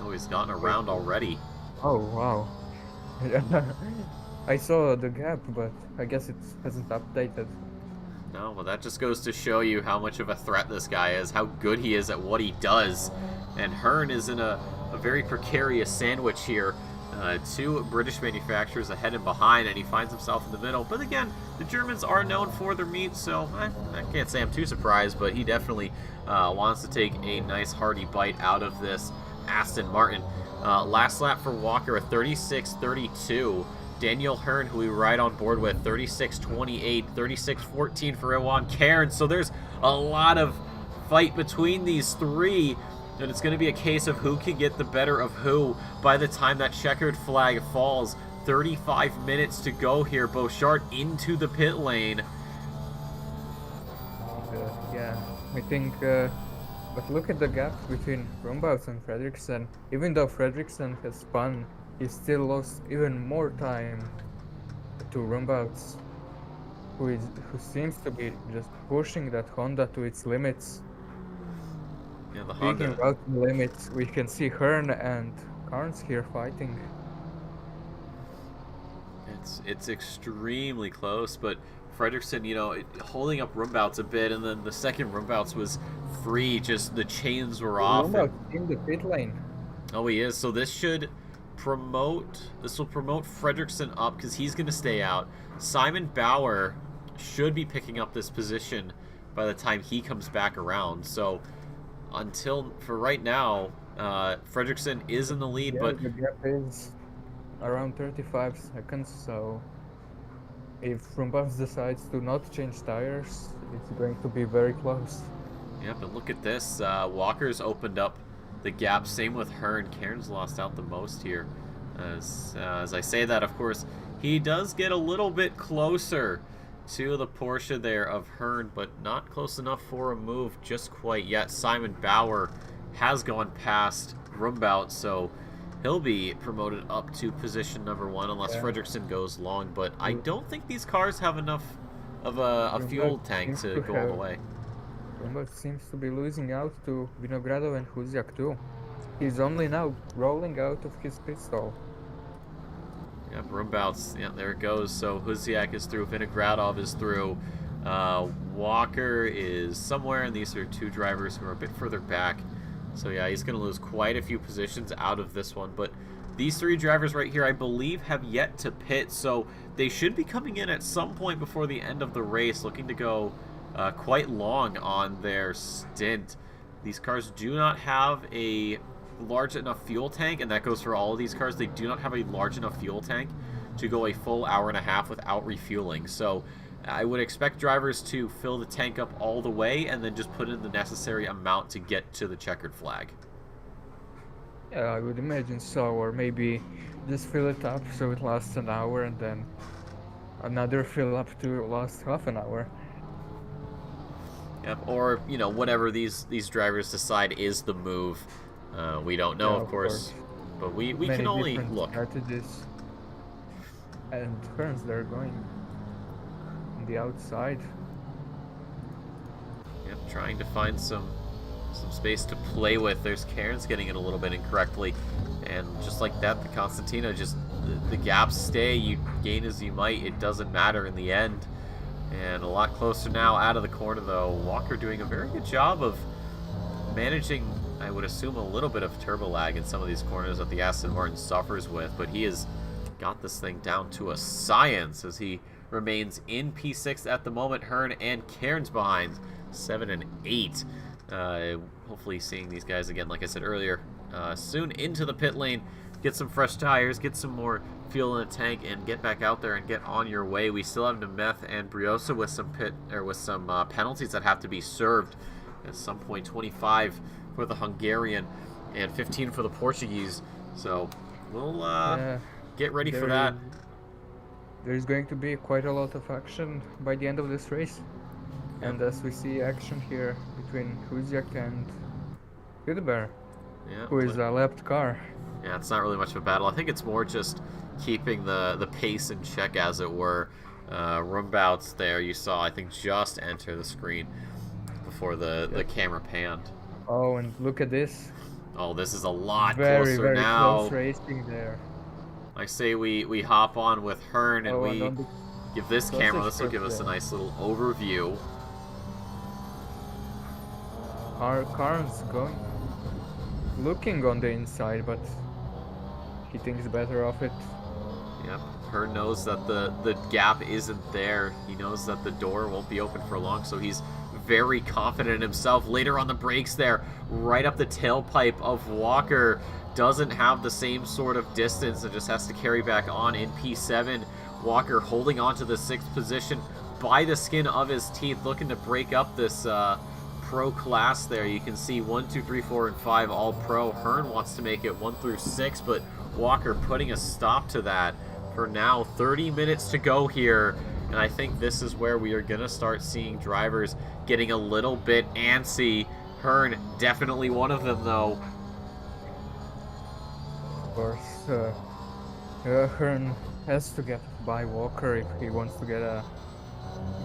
Oh, he's gotten around already. Oh, wow. I saw the gap, but I guess it hasn't updated. No, well, that just goes to show you how much of a threat this guy is, how good he is at what he does. And Hearn is in a very precarious sandwich here. Two British manufacturers ahead and behind, and he finds himself in the middle. But again, the Germans are known for their meat, so I can't say I'm too surprised, but he definitely wants to take a nice hearty bite out of this Aston Martin. Last lap for Walker, a 36:32. Daniel Hearn, who we ride on board with, 36:28, 36:14 for Ewan Cairns. So there's a lot of fight between these three, and it's going to be a case of who can get the better of who by the time that checkered flag falls. 35 minutes to go here. Bouchard into the pit lane. Yeah, I think... but look at the gap between Rumbauts and Fredrickson. Even though Fredrickson has spun, he still lost even more time to Rumbauts, who seems to be just pushing that Honda to its limits. Yeah, the Speaking Honda. about the limits, we can see Hearn and Carnes here fighting. It's extremely close, but Fredrickson, you know, holding up Rumbouts a bit, and then the second Rumbouts was free, just the chains were off. Rumbauts in the pit lane. Oh, he is. So this will promote Fredrickson up because he's going to stay out. Simon Bauer should be picking up this position by the time he comes back around. So for right now, Fredrickson is in the lead, Yeah, but the gap is around 35 seconds, so If Rumbuff decides to not change tires, it's going to be very close. Yep, and look at this. Walker's opened up the gap. Same with Hearn. Cairns lost out the most here. As I say that, of course, he does get a little bit closer to the Porsche there of Hearn, but not close enough for a move just quite yet. Simon Bauer has gone past Rumbout, so he'll be promoted up to position number 1 unless Fredrickson goes long. But I don't think these cars have enough of a fuel tank to go all the way. Rumbout seems to be losing out to Vinogradov and Huziak too. He's only now rolling out of his pit stall. Yeah, Rumbout's, yeah, there it goes. So Huziak is through, Vinogradov is through, Walker is somewhere, and these are two drivers who are a bit further back. So yeah, he's going to lose quite a few positions out of this one. But these three drivers right here, I believe, have yet to pit, so they should be coming in at some point before the end of the race, looking to go quite long on their stint. These cars do not have a large enough fuel tank, and that goes for all of these cars. They do not have a large enough fuel tank to go a full hour and a half without refueling. So I would expect drivers to fill the tank up all the way and then just put in the necessary amount to get to the checkered flag. Yeah, I would imagine so, or maybe just fill it up so it lasts an hour and then another fill up to last half an hour. Yep, or, you know, whatever these drivers decide is the move. We don't know, Yeah, of course, but we can only look. Strategies. And turns they're going on the outside. Yep, trying to find some space to play with. There's Cairns getting it a little bit incorrectly, and just like that, the Constantina, just the gaps stay. You gain as you might, it doesn't matter in the end. And a lot closer now out of the corner, though. Walker doing a very good job of managing, I would assume, a little bit of turbo lag in some of these corners that the Aston Martin suffers with, but he has got this thing down to a science as he remains in P6 at the moment. Hearn and Cairns behind 7 and 8. Hopefully seeing these guys again, like I said earlier, soon into the pit lane. Get some fresh tires, get some more fuel in the tank, and get back out there and get on your way. We still have Nemeth and Briosa with some penalties that have to be served at some point. 25 for the Hungarian and 15 for the Portuguese. So we'll get ready for that. There's going to be quite a lot of action by the end of this race. And as we see action here between Huziak and Hildebert, who is a lapped car. Yeah, it's not really much of a battle. I think it's more just keeping the pace in check, as it were. Rumbouts there, you saw, I think, just enter the screen before the camera panned. Oh, and look at this. Oh, this is a lot very, closer very now. Close racing there. I say we hop on with Hearn and we give this camera, this will give us a nice little overview. Our car's looking on the inside, but he thinks better of it. Yep, Hearn knows that the gap isn't there. He knows that the door won't be open for long, so he's very confident in himself. Later on the brakes there, right up the tailpipe of Walker. Doesn't have the same sort of distance and just has to carry back on in P7. Walker holding on to the 6th position by the skin of his teeth, looking to break up this pro class there. You can see 1, 2, 3, 4, and 5 all pro. Hearn wants to make it 1 through 6, but Walker putting a stop to that for now. 30 minutes to go here, and I think this is where we are going to start seeing drivers getting a little bit antsy. Hearn definitely one of them, though. Of course, Hearn has to get by Walker if he wants to get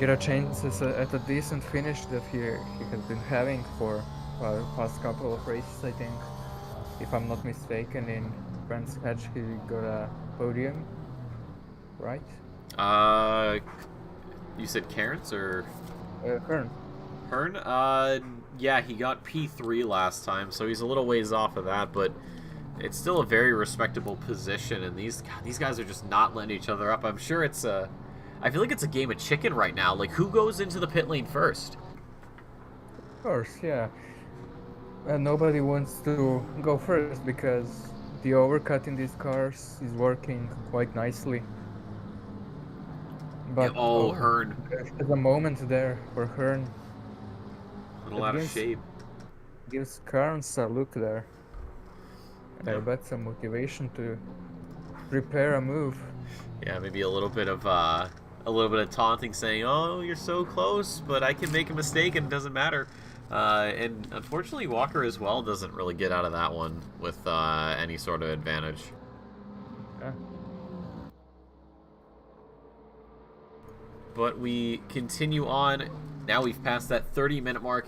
a chance at a decent finish that he has been having for the past couple of races. I think, if I'm not mistaken, in Brands Hatch he got a podium, right? You said Cairns or Hearn? Hearn? Yeah, he got P3 last time, so he's a little ways off of that, but it's still a very respectable position, and these guys are just not letting each other up. I'm sure it's I feel like it's a game of chicken right now. Like, who goes into the pit lane first? Of course, yeah. And nobody wants to go first because the overcut in these cars is working quite nicely. But Oh, oh, Hearn. there's a moment there for Hearn A little that out of shape. gives Carnes a look there. And I Yep. bet some motivation to prepare a move. Yeah, maybe a little bit of taunting, saying, "Oh, you're so close, but I can make a mistake and it doesn't matter." And unfortunately, Walker as well doesn't really get out of that one with any sort of advantage. Yeah. But we continue on. Now we've passed that 30-minute mark.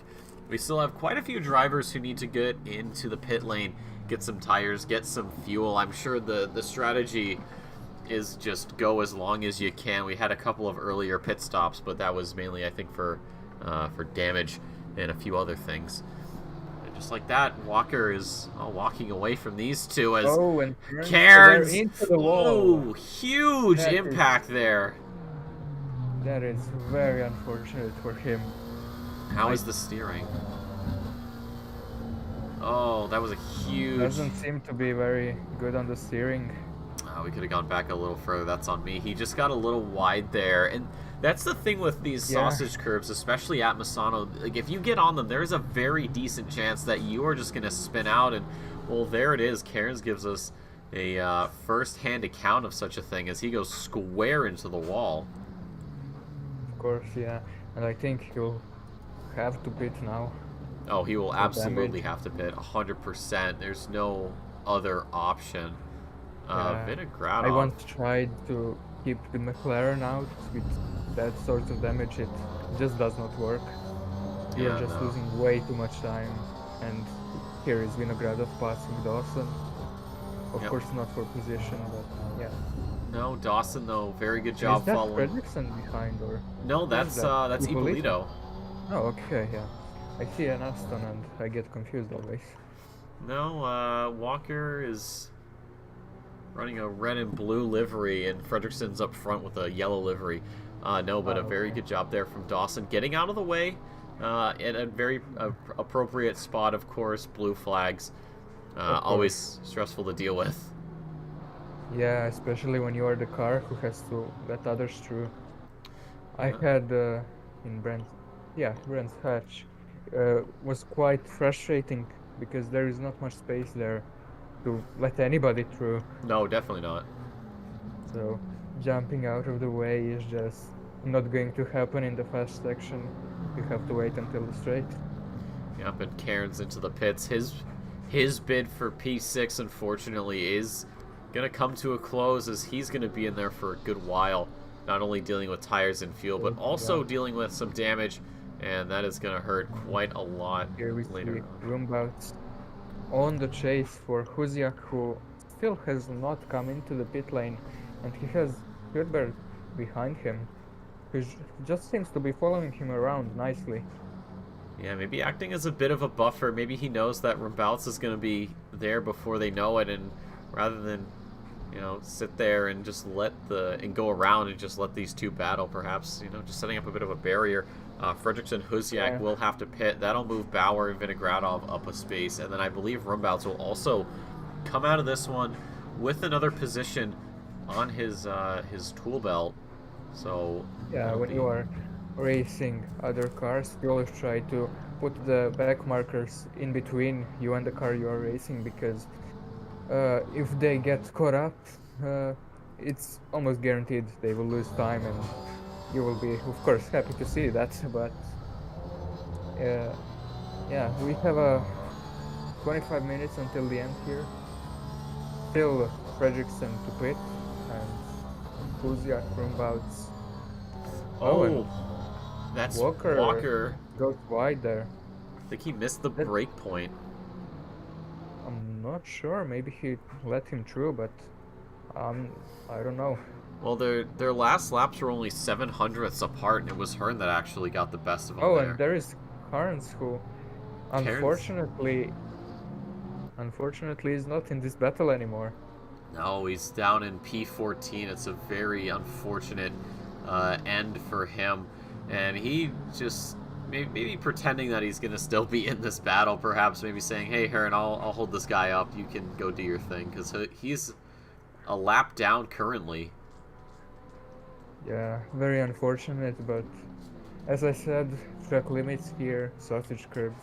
We still have quite a few drivers who need to get into the pit lane, get some tires, get some fuel. I'm sure the strategy is just go as long as you can. We had a couple of earlier pit stops, but that was mainly, I think, for damage and a few other things. And just like that, Walker is walking away from these two as Oh, and they're Cairns. into the wall. Oh, huge That impact there. That is very unfortunate for him. How is the steering? Oh, that was a huge... Doesn't seem to be very good on the steering. Oh, we could have gone back a little further. That's on me. He just got a little wide there. And that's the thing with these sausage curbs, especially at Misano. Like, if you get on them, there's a very decent chance that you are just going to spin out. And, well, there it is. Cairns gives us a first-hand account of such a thing as he goes square into the wall. Of course, yeah. And I think he'll have to pit now. Oh, he will absolutely have to pit, 100%. There's no other option. Vinogradov. I once tried to keep the McLaren out with that sort of damage. It just does not work. You're just losing way too much time. And here is Vinogradov passing Dawson. Of course, not for position, but yeah. No, Dawson though, very good job following. Is that Fredrickson behind, or? No, that's Ippolito. Oh, okay, yeah. I see an Aston and I get confused always. No, Walker is running a red and blue livery, and Fredrickson's up front with a yellow livery. No, but a very good job there from Dawson, getting out of the way in a very appropriate spot, of course. Blue flags, always stressful to deal with. Yeah, especially when you are the car who has to let others through. I had in Brent's hatch was quite frustrating because there is not much space there to let anybody through. No, definitely not. So jumping out of the way is just not going to happen in the fast section. You have to wait until the straight. Yep, and Cairns into the pits. His bid for P6, unfortunately, is going to come to a close as he's going to be in there for a good while. Not only dealing with tires and fuel, but also dealing with some damage. And that is going to hurt quite a lot Here we later see Rumbouts on the chase for Huziak, who still has not come into the pit lane, and he has Hudberg behind him, who just seems to be following him around nicely. Yeah, maybe acting as a bit of a buffer. Maybe he knows that Rumbouts is going to be there before they know it, and rather than, sit there and just go around and just let these two battle, perhaps, just setting up a bit of a barrier. Fredrickson Huziak will have to pit. That'll move Bauer and Vinogradov up a space, and then I believe Rumbouts will also come out of this one with another position on his tool belt. So yeah, when you are racing other cars, you always try to put the back markers in between you and the car you are racing, because if they get caught up, it's almost guaranteed they will lose time, and you will be, of course, happy to see that. But yeah, we have 25 minutes until the end here. Still Fredrickson to pit, and Huziak, Rumbouts. Oh, that's Walker goes wide there. I think he missed the break point. I'm not sure. Maybe he let him through, but I don't know. Well, their last laps were only 700ths apart, and it was Hearn that actually got the best of them. And there is Carnes, who unfortunately is not in this battle anymore. No, he's down in P14. It's a very unfortunate end for him, and he just maybe pretending that he's gonna still be in this battle, perhaps maybe saying, "Hey, Hearn, I'll hold this guy up. You can go do your thing," because he's a lap down currently. Yeah, very unfortunate, but as I said, track limits here, sausage curbs,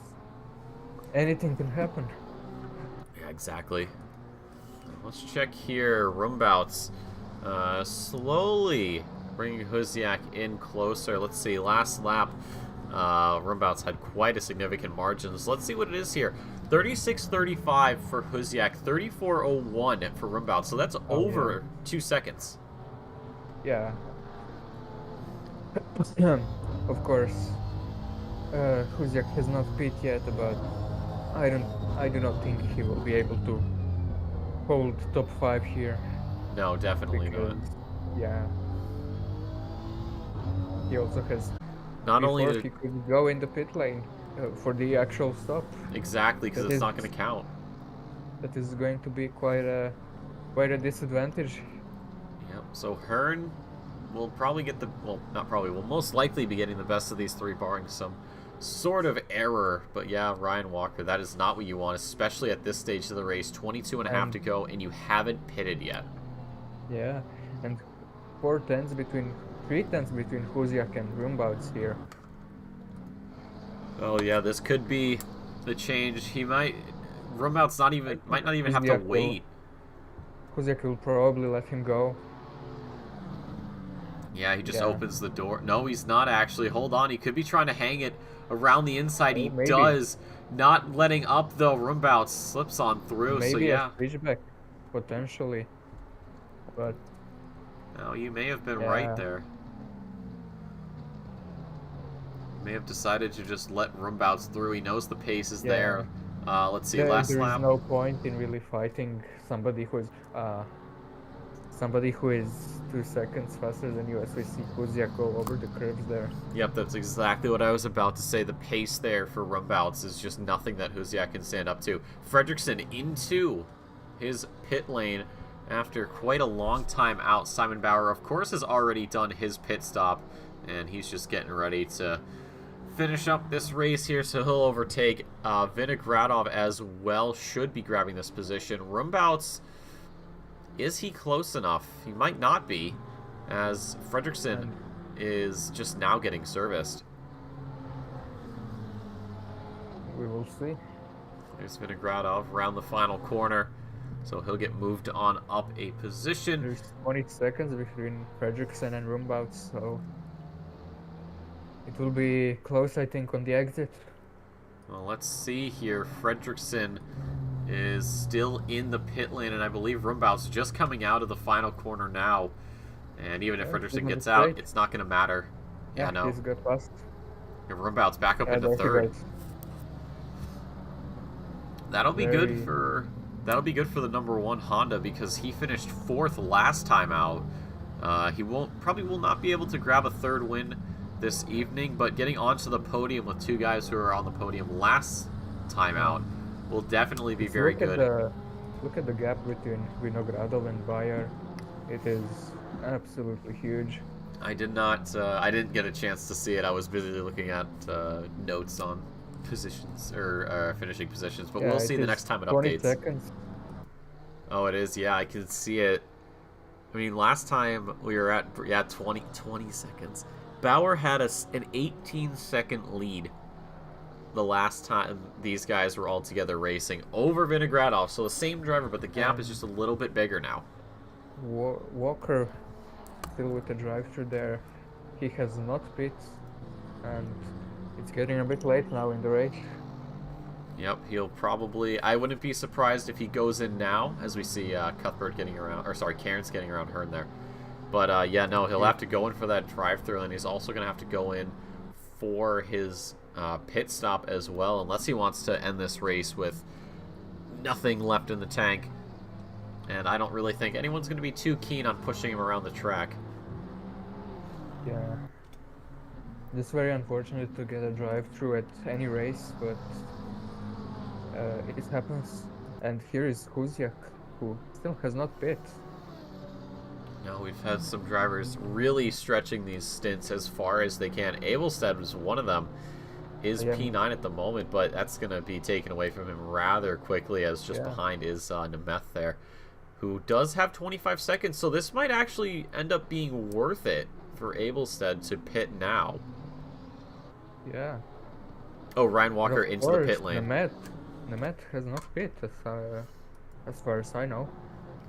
anything can happen. Yeah, exactly. Let's check here. Rumbouts. Slowly bringing Huziak in closer. Let's see. Last lap, Rumbouts had quite a significant margin. So let's see what it is here. 36:35 for Huziak, 34:01 for Rumbouts. So that's Oh yeah, over 2 seconds. yeah. Of course, Huziak has not pit yet, but I do not think he will be able to hold top 5 here No, definitely not. because, yeah, he also has. Not only Before to he could go in the pit lane for the actual stop. exactly because That it's is not going to count. going to be quite a disadvantage. Yep. So Hearn will probably get the well, not probably will most likely be getting the best of these three, barring some sort of error. But yeah, Ryan Walker, that is not what you want, especially at this stage of the race. 22 and a half And to go, and you haven't pitted yet. yeah, and 3 tenths between Huziak and Rumbouts here. Oh yeah, this could be the change. He might Rumout's not I even think might not even have to wait. Huziak will probably let him go. Yeah, he just Yeah, opens the door. No, he's not actually. Hold on, he could be trying to hang it around the inside. oh, He maybe does. Not letting up though. Rumbout slips on through. So maybe a yeah. switchback potentially, but No, you may have been right yeah, there. You may have decided to just let Rumbouts through. He knows the pace is yeah. there. Let's see, last There is lap. no point in really fighting somebody who is 2 seconds faster than you, as we see Kuziak go over the curves there. Yep, that's exactly what I was about to say. The pace there for Rumbouts is just nothing that Huziak can stand up to. Fredrickson into his pit lane after quite a long time out. Simon Bauer, of course, has already done his pit stop, and he's just getting ready to finish up this race here, so he'll overtake Vinogradov as well. Should be grabbing this position. Rumbouts, is he close enough? He might not be, as Fredrickson And is just now getting serviced. we will see. There's Vinogradov around the final corner, so he'll get moved on up a position. There's 20 seconds between Fredrickson and Rumbouts, so it will be close, I think, on the exit. Well, let's see here. Fredrickson is still in the pit lane, and I believe Rumbouts just coming out of the final corner now. And even if Yeah, Fredrickson isn't gets it out, great? it's not going to matter. Yeah, Yeah, no. he's got past. And Rumbouts back up Yeah, into there he third. goes. That'll be good Very, for the number one Honda, because he finished fourth last time out. He probably will not be able to grab a third win this evening, but getting onto the podium with two guys who were on the podium last time out will definitely be if you very look at good. the gap between Vinogradov and Bayer, it is absolutely huge. I didn't get a chance to see it. I was busy looking at notes on positions or finishing positions, but Yeah, we'll it see the is next time it 20 updates. seconds. Oh, it is. Yeah, I can see it. I mean, last time we were at 20 seconds. Bauer had an 18-second lead the last time these guys were all together racing over Vinogradov. So the same driver, but the gap is And just a little bit bigger now. Walker still with the drive-through there. He has not pit, and it's getting a bit late now in the race. Yep, he'll probably... I wouldn't be surprised if he goes in now, as we see Cuthbert getting around... Or, sorry, Cairns getting around Hearn there. But, yeah, no, he'll have to go in for that drive-through, and he's also going to have to go in for his pit stop as well, unless he wants to end this race with nothing left in the tank. And I don't really think anyone's going to be too keen on pushing him around the track. Yeah. It's very unfortunate to get a drive-through at any race, but it happens. And here is Kuziak, who still has not pit. No, we've had some drivers really stretching these stints as far as they can. Abelstead was one of them. Is Yeah, P9 at the moment, but that's going to be taken away from him rather quickly, as just yeah, behind is Nemeth there, who does have 25 seconds, so this might actually end up being worth it for Abelstead to pit now. Yeah. Oh, Ryan But Walker of into the course, pit lane. Nemeth has not pit as far as I know.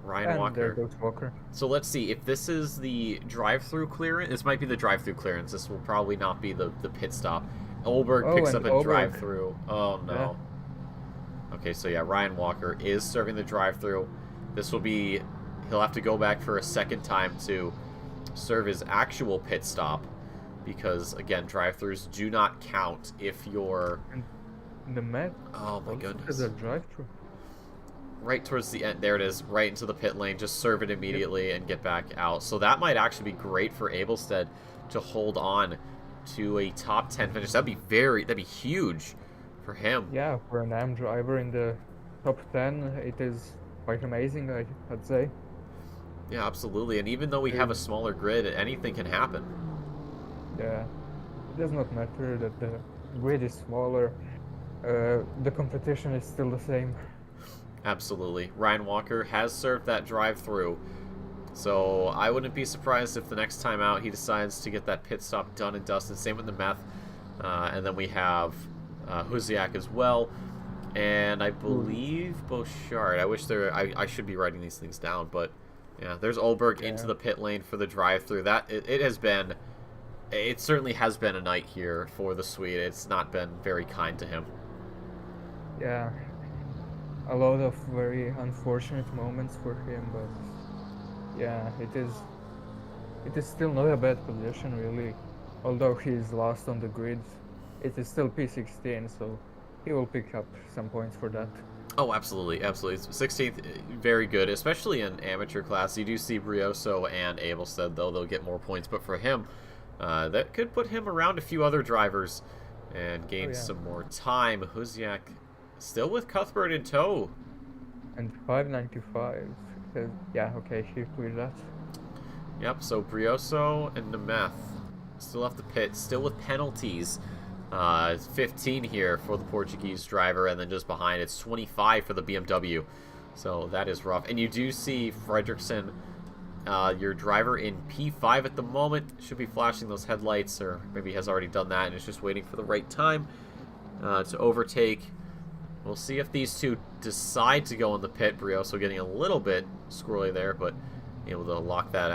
Ryan And there Walker. goes Walker. So let's see, if this is the drive-through clearance, this might be the drive-through clearance. This will probably not be the pit stop. Olberg Oh, picks and up a Oberg. drive-through. Oh, no. Okay, so yeah, Ryan Walker is serving the drive-through. This will be... He'll have to go back for a second time to serve his actual pit stop. Because, again, drive-throughs do not count if you're... And Nemeth Oh, my also goodness. has a drive-through. Right towards the end. There it is. Right into the pit lane. Just serve it immediately and get back out. So that might actually be great for Abelstead to hold on to a top 10 finish. That'd be huge for him. Yeah, for an AM driver in the top 10, it is quite amazing, I'd say. Yeah, absolutely. And even though we have a smaller grid, anything can happen. Yeah, it does not matter that the grid is smaller. The competition is still the same. Absolutely. Ryan Walker has served that drive-through. So I wouldn't be surprised if the next time out he decides to get that pit stop done and dusted. Same with the Meth. And then we have Huziak as well. And I believe Bouchard. I wish I should be writing these things down, but yeah, there's Olberg into the pit lane for the drive-through. It certainly has been a night here for the Swede. It's not been very kind to him. Yeah, a lot of very unfortunate moments for him, but yeah, it is still not a bad position really. Although he is last on the grid, it is still P16, so he will pick up some points for that. Oh, absolutely, absolutely. 16th, very good, especially in amateur class. You do see Brioso and Abelstead, though they'll get more points, but for him, that could put him around a few other drivers and gain some more time. Huziak still with Cuthbert in tow. And 595. Yeah, okay, he cleared that. Yep, so Brioso and Nemeth still have to pit, still with penalties. 15 here for the Portuguese driver, and then just behind it's 25 for the BMW. So that is rough. And you do see Fredrickson, your driver in P5 at the moment, should be flashing those headlights, or maybe has already done that and is just waiting for the right time to overtake. We'll see if these two decide to go in the pit. Brioso getting a little bit squirrely there, but able to lock that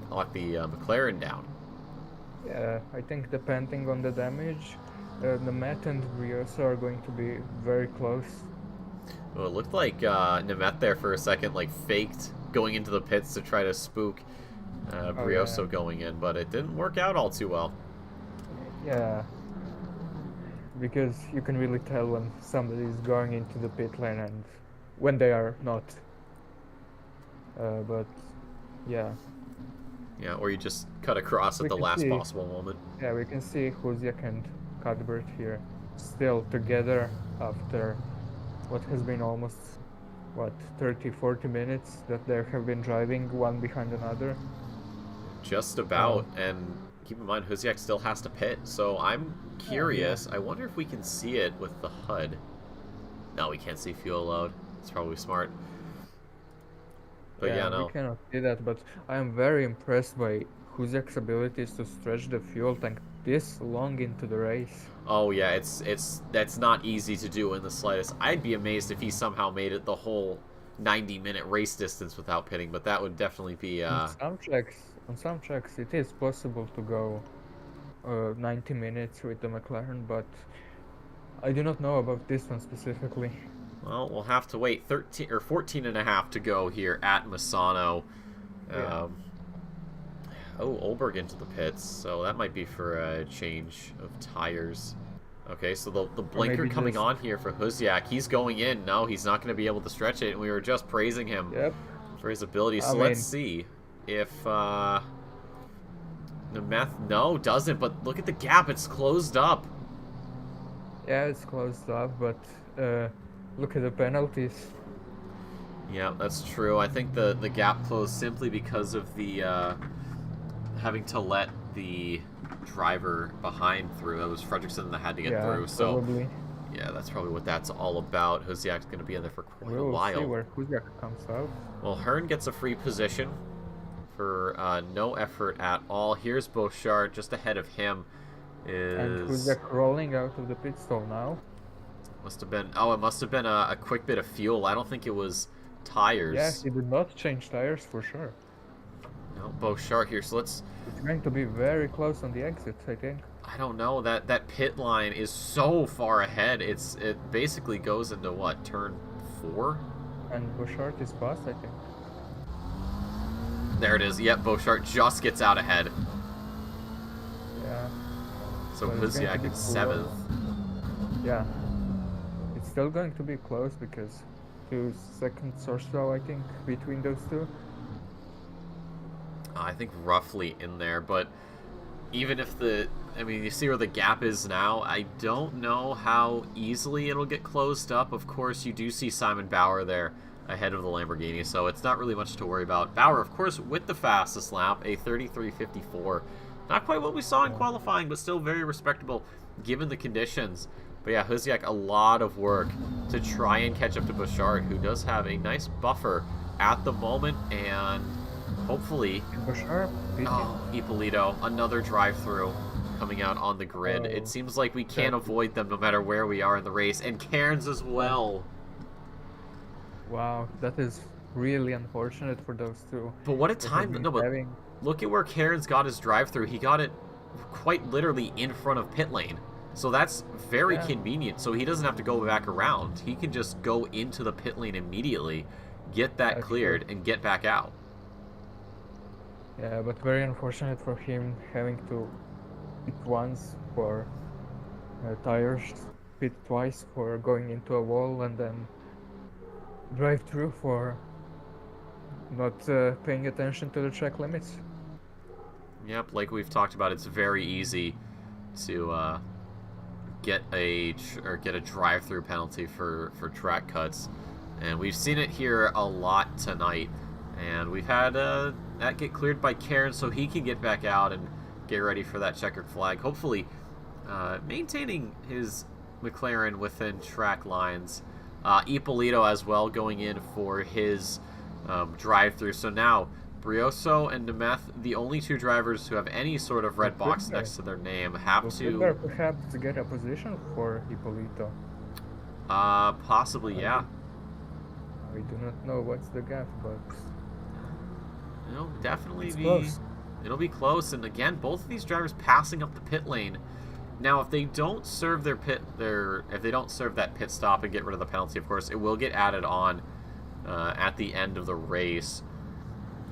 lock the McLaren down. Yeah, I think depending on the damage, Nemeth and Brioso are going to be very close. Well, it looked like Nemeth there for a second, like faked going into the pits to try to spook Brioso going in, but it didn't work out all too well. Yeah, because you can really tell when somebody is going into the pit lane and when they are not. But yeah. Yeah, or you just cut across at the last possible moment. Yeah, we can see Huziak and Cuthbert here still together after what has been almost, 30-40 minutes that they have been driving one behind another. Just about, and keep in mind Huziak still has to pit, so I'm curious. I wonder if we can see it with the HUD. No, we can't see fuel load. It's probably smart. But yeah, no. We cannot see that, but I am very impressed by Huziak's abilities to stretch the fuel tank this long into the race. Oh yeah, that's not easy to do in the slightest. I'd be amazed if he somehow made it the whole 90-minute race distance without pitting, but that would definitely be On some tracks it is possible to go 90 minutes with the McLaren, but I do not know about this one specifically. Well, we'll have to wait 14 and a half to go here at Misano. Oh, Olberg into the pits, so that might be for a change of tires. Okay, so the blinker coming on here for Huziak. He's going in. No, he's not going to be able to stretch it, and we were just praising him for his abilities. So let's see if the Nemeth doesn't, but look at the gap. It's closed up. Yeah, it's closed up, but look at the penalties. Yeah, that's true. I think the gap closed simply because of the having to let the driver behind through. That was Fredrickson that had to get through. So probably. Yeah, that's probably what that's all about. Huziak's going to be in there for quite a We'll while. see where Huziak comes out. Well, Hearn gets a free position for no effort at all. Here's Bouchard just ahead of him. And who's Is that rolling out of the pit stall now? must have been it must have been a quick bit of fuel. I don't think it was Yeah, tires. he did not change tires for sure. No, Bouchard here. So let's. It's going to be very close on the exit, I think. I don't know, that pit line is so far ahead. It basically goes into what, turn 4? And Bouchard is past, I think. There it is. Yep, Bouchard just gets out ahead. Yeah. So But it's going to Huziak be in close. 7th. Yeah. It's still going to be close because 2 seconds or so, I think, between those two. I think roughly in there, but even if you see where the gap is now, I don't know how easily it'll get closed up. Of course, you do see Simon Bauer there ahead of the Lamborghini, so it's not really much to worry about. Bauer, of course, with the fastest lap, a 33.54. Not quite what we saw in qualifying, but still very respectable given the conditions. But yeah, Huziak, a lot of work to try and catch up to Bouchard, who does have a nice buffer at the moment, and hopefully... Bouchard, Oh, Ippolito, another drive-through coming out on the grid. It seems like we can't avoid them no matter where we are in the race, and Cairns as well. Wow, that is really unfortunate for those two. But what a time! No, but look at where Cairns got his drive-through. He got it quite literally in front of pit lane. So that's very convenient. So he doesn't have to go back around. He can just go into the pit lane immediately, get that cleared, and get back out. Yeah, but very unfortunate for him having to pit once for tires, pit twice for going into a wall, and then drive through for not paying attention to the track limits. Yep, like we've talked about, it's very easy to get a drive-through penalty for track cuts, and we've seen it here a lot tonight. And we've had that get cleared by Cairns, so he can get back out and get ready for that checkered flag. Hopefully, maintaining his McLaren within track lines. Ippolito as well going in for his drive-through. So now, Brioso and Nemeth, the only two drivers who have any sort of red box next to their name, have to... perhaps get a position for Ippolito. Possibly, yeah. We do not know what's the gap, but... It'll definitely be close. It'll be close, and again, both of these drivers passing up the pit lane. Now, if they don't serve if they don't serve that pit stop and get rid of the penalty, of course, it will get added on at the end of the race.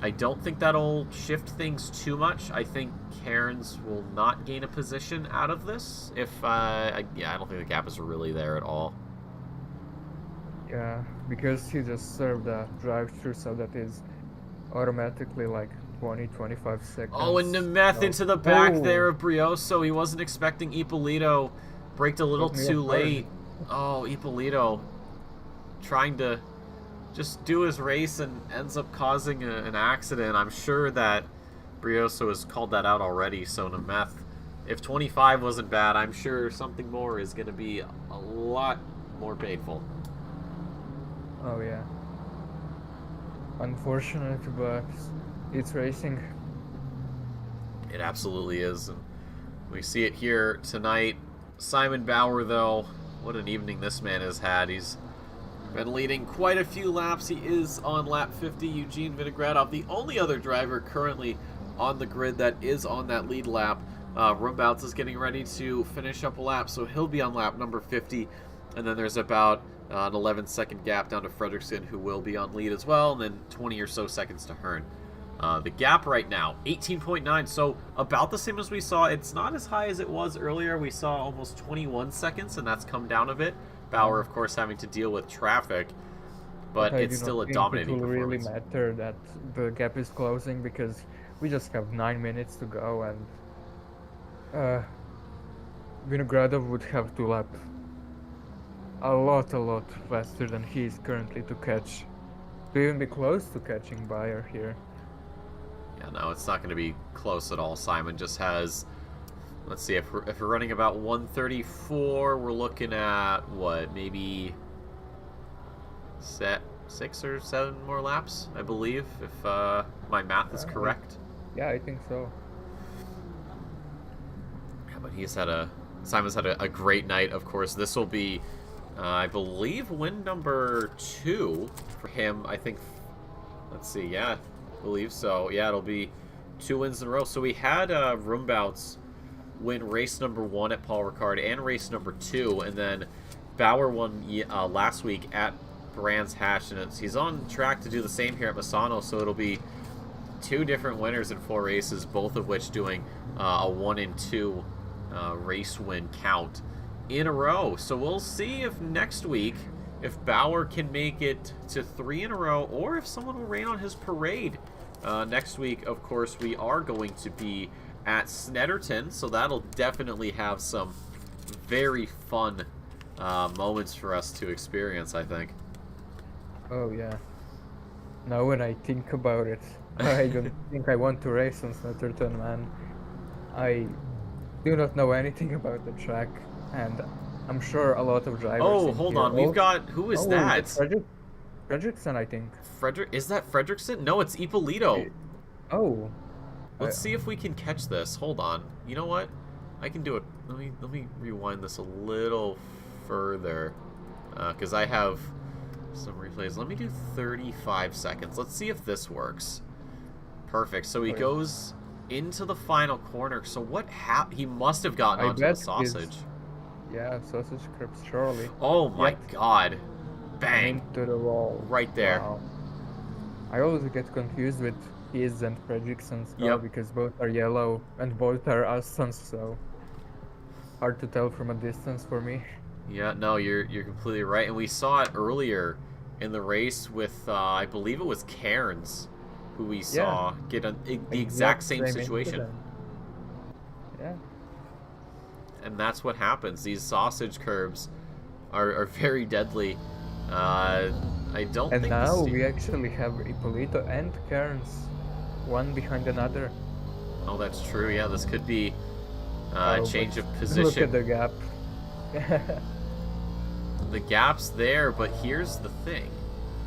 I don't think that'll shift things too much. I think Cairns will not gain a position out of this. I don't think the gap is really there at all. Yeah, because he just served a drive-through, so that is automatically like 20-25 seconds. Oh, and Nemeth into the back there of Brioso. He wasn't expecting Ippolito. Braked a little too late. Oh, Ippolito trying to just do his race and ends up causing an accident. I'm sure that Brioso has called that out already. So Nemeth, if 25 wasn't bad, I'm sure something more is going to be a lot more painful. Oh yeah. Unfortunate, but it's racing. It absolutely is. And we see it here tonight. Simon Bauer, though, what an evening this man has had. He's been leading quite a few laps. He is on lap 50. Eugene Vinogradov, the only other driver currently on the grid that is on that lead lap. Rumbouts is getting ready to finish up a lap, so he'll be on lap number 50. And then there's about an 11-second gap down to Fredrickson, who will be on lead as well, and then 20 or so seconds to Hearn. The gap right now, 18.9, so about the same as we saw. It's not as high as it was earlier. We saw almost 21 seconds, and that's come down a bit. Bauer, of course, having to deal with traffic, but it's still a dominating performance. It will really matter that the gap is closing, because we just have 9 minutes to go, and Vinogradov would have to lap a lot faster than he is currently to even be close to catching Bayer here. Yeah, no, it's not going to be close at all. Simon just has, let's see, if we're running about 134, we're looking at, what, maybe 6 or 7 more laps, I believe, if my math is correct. Yeah, I think so. Yeah, but Simon's had a great night. Of course, this will be, I believe, win number 2 for him. I think, let's see, yeah, I believe so. Yeah, it'll be 2 wins in a row. So we had Roombouts win race number 1 at Paul Ricard and race number 2, and then Bauer won last week at Brands Hatch, and he's on track to do the same here at Misano, so it'll be 2 different winners in 4 races, both of which doing a 1 and 2 race win count in a row. So we'll see if next week, if Bauer can make it to 3 in a row, or if someone will rain on his parade. Next week, of course, we are going to be at Snetterton, so that'll definitely have some very fun moments for us to experience, I think. Oh yeah. Now when I think about it, I don't think I want to race on Snetterton, man. I do not know anything about the track, and I'm sure a lot of drivers. Oh, hold on. We've got, who is that? Fredrickson, I think. Is that Fredrickson? No, it's Ippolito. Oh. Let's see if we can catch this. Hold on. You know what? I can do it. Let me rewind this a little further, because I have some replays. Let me do 35 seconds. Let's see if this works. Perfect. So he goes into the final corner. So what he must have gotten onto the sausage. Yeah, sausage curbs, surely. Oh my god. Bang. Into the wall. Right there. Wow. I always get confused with his and Fredrickson's car because both are yellow and both are Astons, so hard to tell from a distance for me. Yeah, no, you're completely right. And we saw it earlier in the race with, I believe it was Cairns, who we saw get the exact same situation. Yeah. And that's what happens. These sausage curbs are very deadly. I don't think... And now we actually have Ippolito and Cairns, one behind another. Oh, that's true. Yeah, this could be a change of position. Look at the gap. The gap's there, but here's the thing.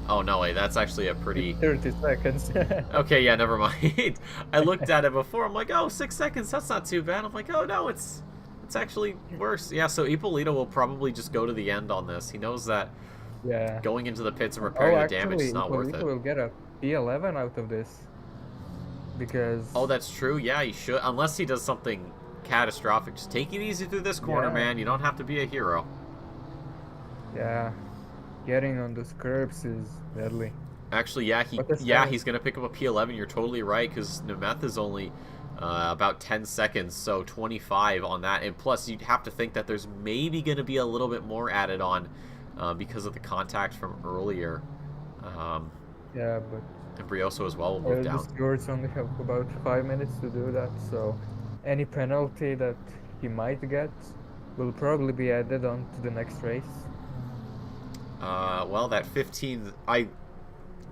Oh, no, wait, that's actually a pretty... 30 seconds. Okay, yeah, never mind. I looked at it before. I'm like, oh, 6 seconds, that's not too bad. I'm like, oh, no, it's actually worse. Yeah, so Ippolito will probably just go to the end on this. He knows that going into the pits and repairing the damage is not worth it. Ippolito will get a P11 out of this. Because... Oh, that's true. Yeah, he should. Unless he does something catastrophic. Just take it easy through this corner, man. You don't have to be a hero. Yeah. Getting on those curbs is deadly. Actually, he's going to pick up a P11. You're totally right, because Nemeth is only about 10 seconds, so 25 on that. And plus, you'd have to think that there's maybe going to be a little bit more added on because of the contact from earlier. Yeah, but... And Brioso as well will move down. The stewards only have about 5 minutes to do that, so any penalty that he might get will probably be added on to the next race. Well, that 15... I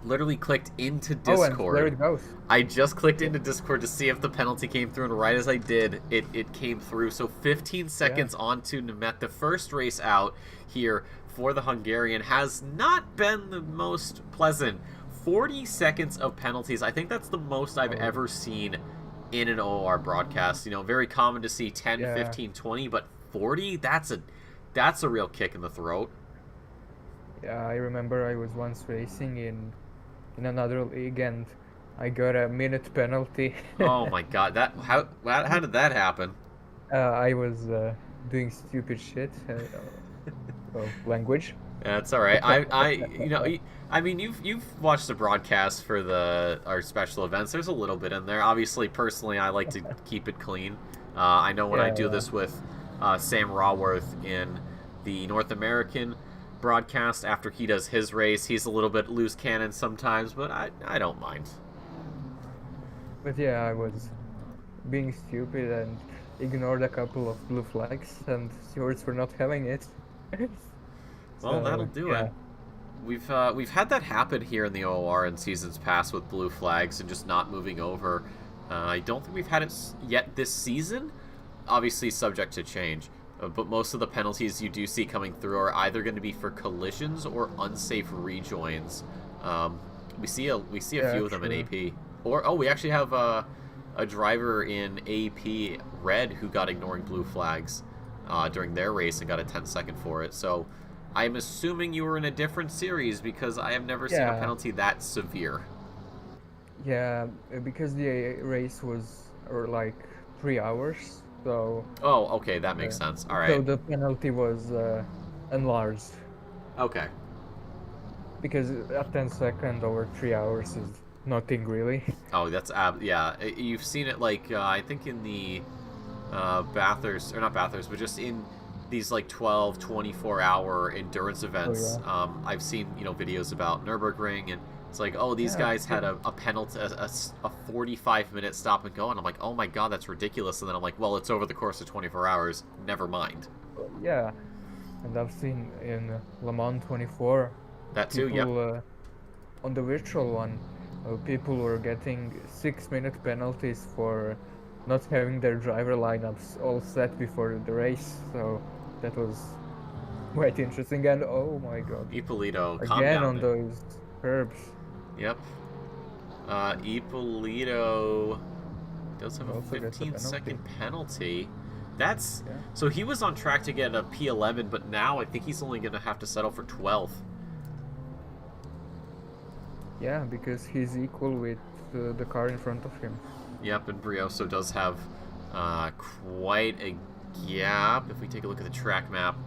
literally clicked into Discord. Oh, and there it goes. I just clicked into Discord to see if the penalty came through, and right as I did, it came through. So 15 seconds onto Nemeth. The first race out here for the Hungarian has not been the most pleasant. 40 seconds of penalties. I think that's the most I've ever seen in an OR broadcast. You know, very common to see 10, 15, 20, but 40? That's a real kick in the throat. Yeah, I remember I was once racing in another league and I got a minute penalty. Oh my god, how did that happen? I was doing stupid shit. Language. That's all right. I mean, you've watched the broadcast for our special events. There's a little bit in there. Obviously, personally, I like to keep it clean. I know when I do this with Sam Raworth in the North American broadcast, after he does his race, he's a little bit loose cannon sometimes, but I don't mind. But yeah, I was being stupid and ignored a couple of blue flags, and stewards were not having it. Well, that'll do it. We've had that happen here in the OR in seasons past with blue flags and just not moving over. I don't think we've had it yet this season. Obviously, subject to change. But most of the penalties you do see coming through are either going to be for collisions or unsafe rejoins We see a Yeah, few of them in true. AP. Or oh, we actually have a driver in AP red who got ignoring blue flags during their race and got a 10-second for it. So I'm assuming you were in a different series because I have never seen a Yeah, penalty that severe. yeah, because the race was like 3 hours, so Oh, okay, that uh, makes sense. All right. so the penalty was enlarged Okay. because a 10 second over 3 hours is nothing really. Oh, that's yeah. You've seen it like I think in the Bathurst, or not Bathurst, but just in these like 12, 24-hour endurance Oh events. yeah, I've seen videos about Nürburgring, and it's like, oh, these yeah, guys had true. a penalty, a 45-minute stop and go, and I'm like, oh my god, that's ridiculous. And then I'm like, well, it's over the course of 24 hours. Never mind. Yeah, and I've seen in Le Mans 24 That too. Yep. people on the virtual one, people were getting 6 minute penalties for not having their driver lineups all set before the race. So that was quite interesting. And oh my god, Ippolito, calm again down, on man. those curbs. Yep. Ippolito does have He a also gets a 15-second penalty. penalty. That's Yeah, so he was on track to get a P11, but now I think he's only going to have to settle for 12th. yeah, because he's equal with the car in front of him. Yep, and Brioso does have quite a gap. If we take a look at the track map,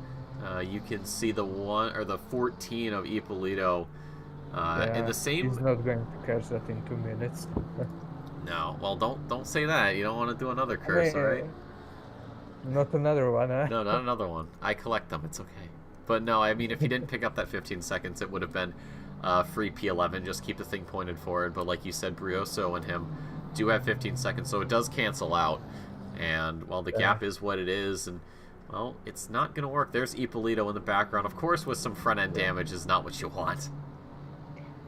you can see the 14 of Ippolito in Yeah, the same. he's not going to catch that in 2 minutes. No, well, don't say that. You don't want to do another I curse, mean, all right? not another one, huh? No, not another one. I collect them. It's okay. But no, I mean, if he didn't pick up that 15 seconds, it would have been free P11. Just keep the thing pointed forward. But like you said, Brioso and him do have 15 seconds, so it does cancel out. And, well, the Yeah, gap is what it is. And, well, it's not going to work. There's Ippolito in the background. Of course, with some front-end damage is not what you want.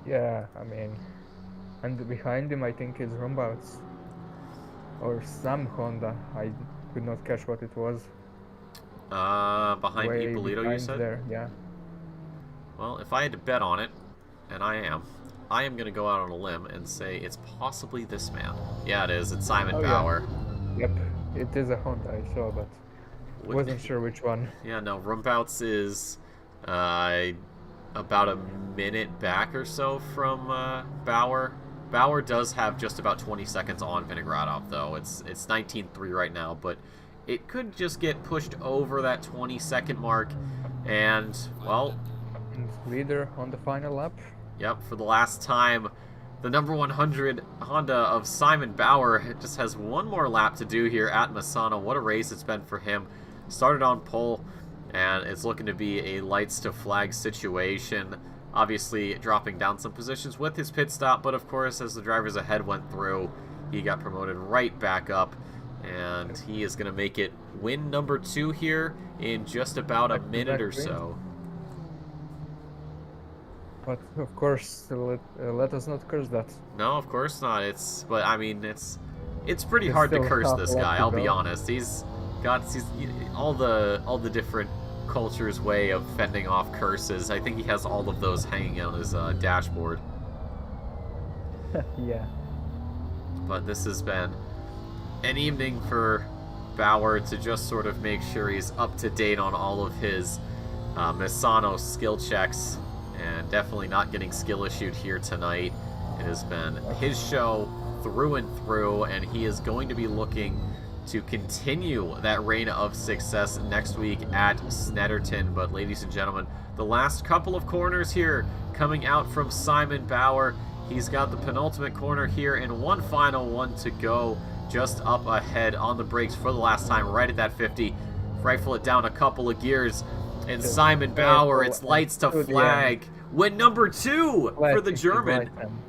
yeah, I mean, and behind him, I think is Rombouts or some Honda. I could not catch what it was. Behind Way Ippolito, you behind said? there, yeah. Well, if I had to bet on it, and I am going to go out on a limb and say it's possibly this man. Yeah, it is. It's Simon Oh yeah, Bauer. yep, it is a Honda I saw, but wasn't sure which one. Yeah, no, Rumbouts is about a minute back or so from Bauer. Bauer does have just about 20 seconds on Vinogradov, though. It's 19-3 right now, but it could just get pushed over that 20-second mark. And, well, And leader on the final lap. yep, for the last time, the number 100 Honda of Simon Bauer just has one more lap to do here at Misano. What a race it's been for him. Started on pole, and it's looking to be a lights to flag situation. Obviously dropping down some positions with his pit stop, but of course as the drivers ahead went through, he got promoted right back up, and he is going to make it win number 2 here in just about a minute or Back-to-back wins. so. But of course, let us not curse that. No, of course not. But I mean, it's pretty There's hard to still curse half a this lap guy. to I'll be go. honest. He's all the different cultures' way of fending off curses. I think he has all of those hanging on his dashboard. Yeah. But this has been an evening for Bauer to just sort of make sure he's up to date on all of his Misano skill checks, and definitely not getting skill issued here tonight. It has been his show through and through, and he is going to be looking to continue that reign of success next week at Snetterton. But ladies and gentlemen, the last couple of corners here coming out from Simon Bauer. He's got the penultimate corner here and one final one to go, just up ahead on the brakes for the last time, right at that 50. Rifle it down a couple of gears, and Just Simon Bauer, it's careful lights to to the end. flag. Win number 2 for the Classic German. Brighton.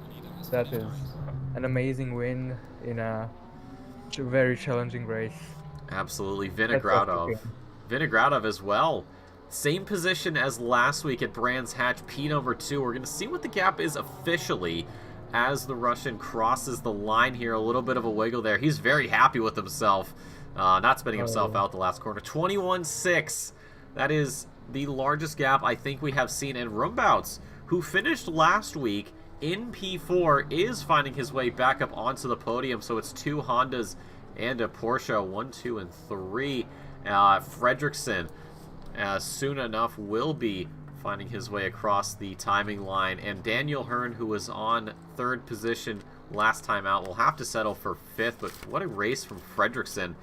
That is an amazing win in a very challenging race. Absolutely. That's up to Vinogradov. him. Vinogradov as well. Same position as last week at Brands Hatch, P number 2. We're going to see what the gap is officially as the Russian crosses the line here. A little bit of a wiggle there. He's very happy with himself. Not spinning himself out the last corner. 21-6. That is the largest gap I think we have seen in Rumbouts. who finished last week in P4, is finding his way back up onto the podium. So it's 2 Hondas and a Porsche, 1, 2, and 3. Fredrickson, soon enough, will be finding his way across the timing line. And Daniel Hearn, who was on 3rd position last time out, will have to settle for 5th. But what a race from Fredrickson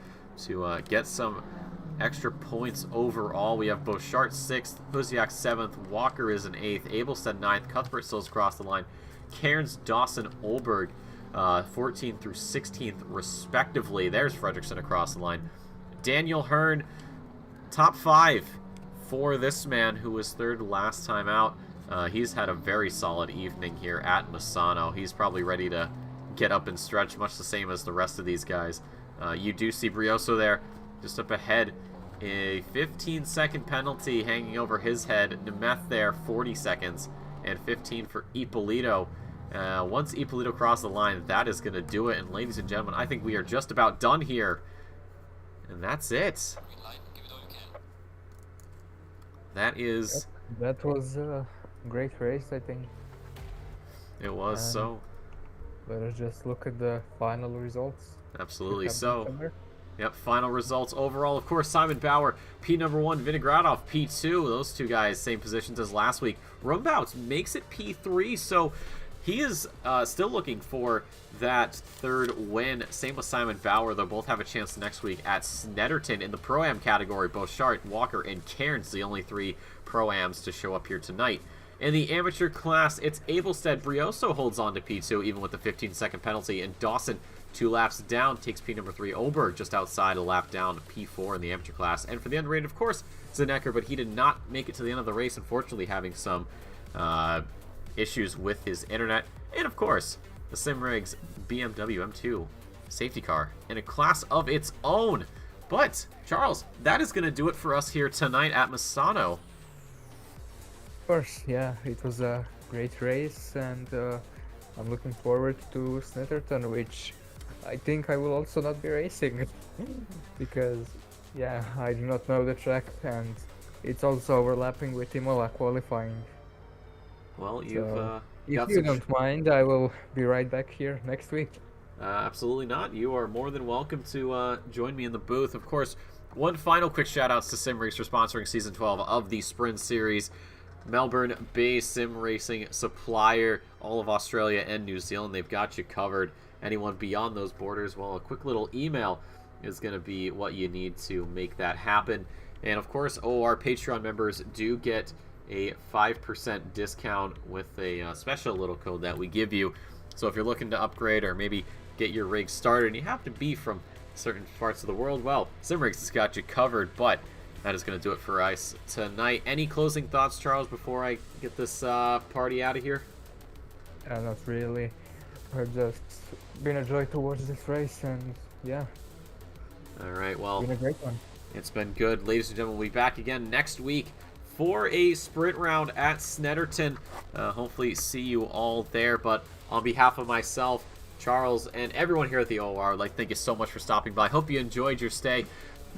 to get some extra points overall. We have Beauchart 6th, Huziak 7th, Walker is in 8th, Abelstead 9th, Cuthbert Stills across the line, Cairns, Dawson, Olberg 14th through 16th respectively. There's Fredrickson across the line. Daniel Hearn, top 5 for this man who was 3rd last time out. He's had a very solid evening here at Misano. He's probably ready to get up and stretch, much the same as the rest of these guys. You do see Brioso there, just up ahead. A 15-second penalty hanging over his head. Nemeth there, 40 seconds, and 15 for Ippolito. Once Ippolito crosses the line, that is going to do it. And ladies and gentlemen, I think we are just about done here. And that's it. That is... Yep, that was a great race, I think. It was, And so... let us just look at the final results. Absolutely. Have them So... somewhere. Yep, final results overall. Of course, Simon Bauer, P1, Vinogradov, P2. Those two guys, same positions as last week. Rumbouts makes it P3, so he is still looking for that 3rd win. Same with Simon Bauer. They'll both have a chance next week at Snetterton in the Pro-Am category. Beauchart, Walker, and Cairns, the only 3 Pro-Ams to show up here tonight. In the amateur class, it's Abelstead. Brioso holds on to P2 even with the 15-second penalty, and Dawson, 2 laps down, takes P3. Oberg just outside a lap down, P4 in the amateur class. And for the underrated, of course, Zanecker, but he did not make it to the end of the race, unfortunately having some issues with his internet. And of course, the Simrigs BMW M2 safety car in a class of its own. But, Charles, that is going to do it for us here tonight at Misano. Of course, yeah, it was a great race, and I'm looking forward to Snetterton, which I think I will also not be racing because, yeah, I do not know the track, and it's also overlapping with Imola qualifying. Well, you've So, got if you some... don't mind, I will be right back here next week. Absolutely not. You are more than welcome to join me in the booth. Of course, one final quick shout-outs to Simrigs for sponsoring Season 12 of the Sprint Series. Melbourne-based sim racing supplier, all of Australia and New Zealand. They've got you covered. Anyone beyond those borders, well, a quick little email is going to be what you need to make that happen. And of course, our Patreon members do get a 5% discount with a special little code that we give you. So if you're looking to upgrade or maybe get your rig started and you have to be from certain parts of the world, well, Simrigs has got you covered. But that is going to do it for us tonight. Any closing thoughts, Charles, before I get this party out of here? Not really. It's just been a joy to watch this race, and yeah, All right, well, been a great one. it's been good. Ladies and gentlemen, we'll be back again next week for a sprint round at Snetterton. Hopefully see you all there. But on behalf of myself, Charles, and everyone here at the OR, I'd like to thank you so much for stopping by. Hope you enjoyed your stay.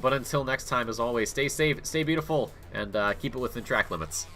But until next time, as always, stay safe, stay beautiful, and keep it within track limits.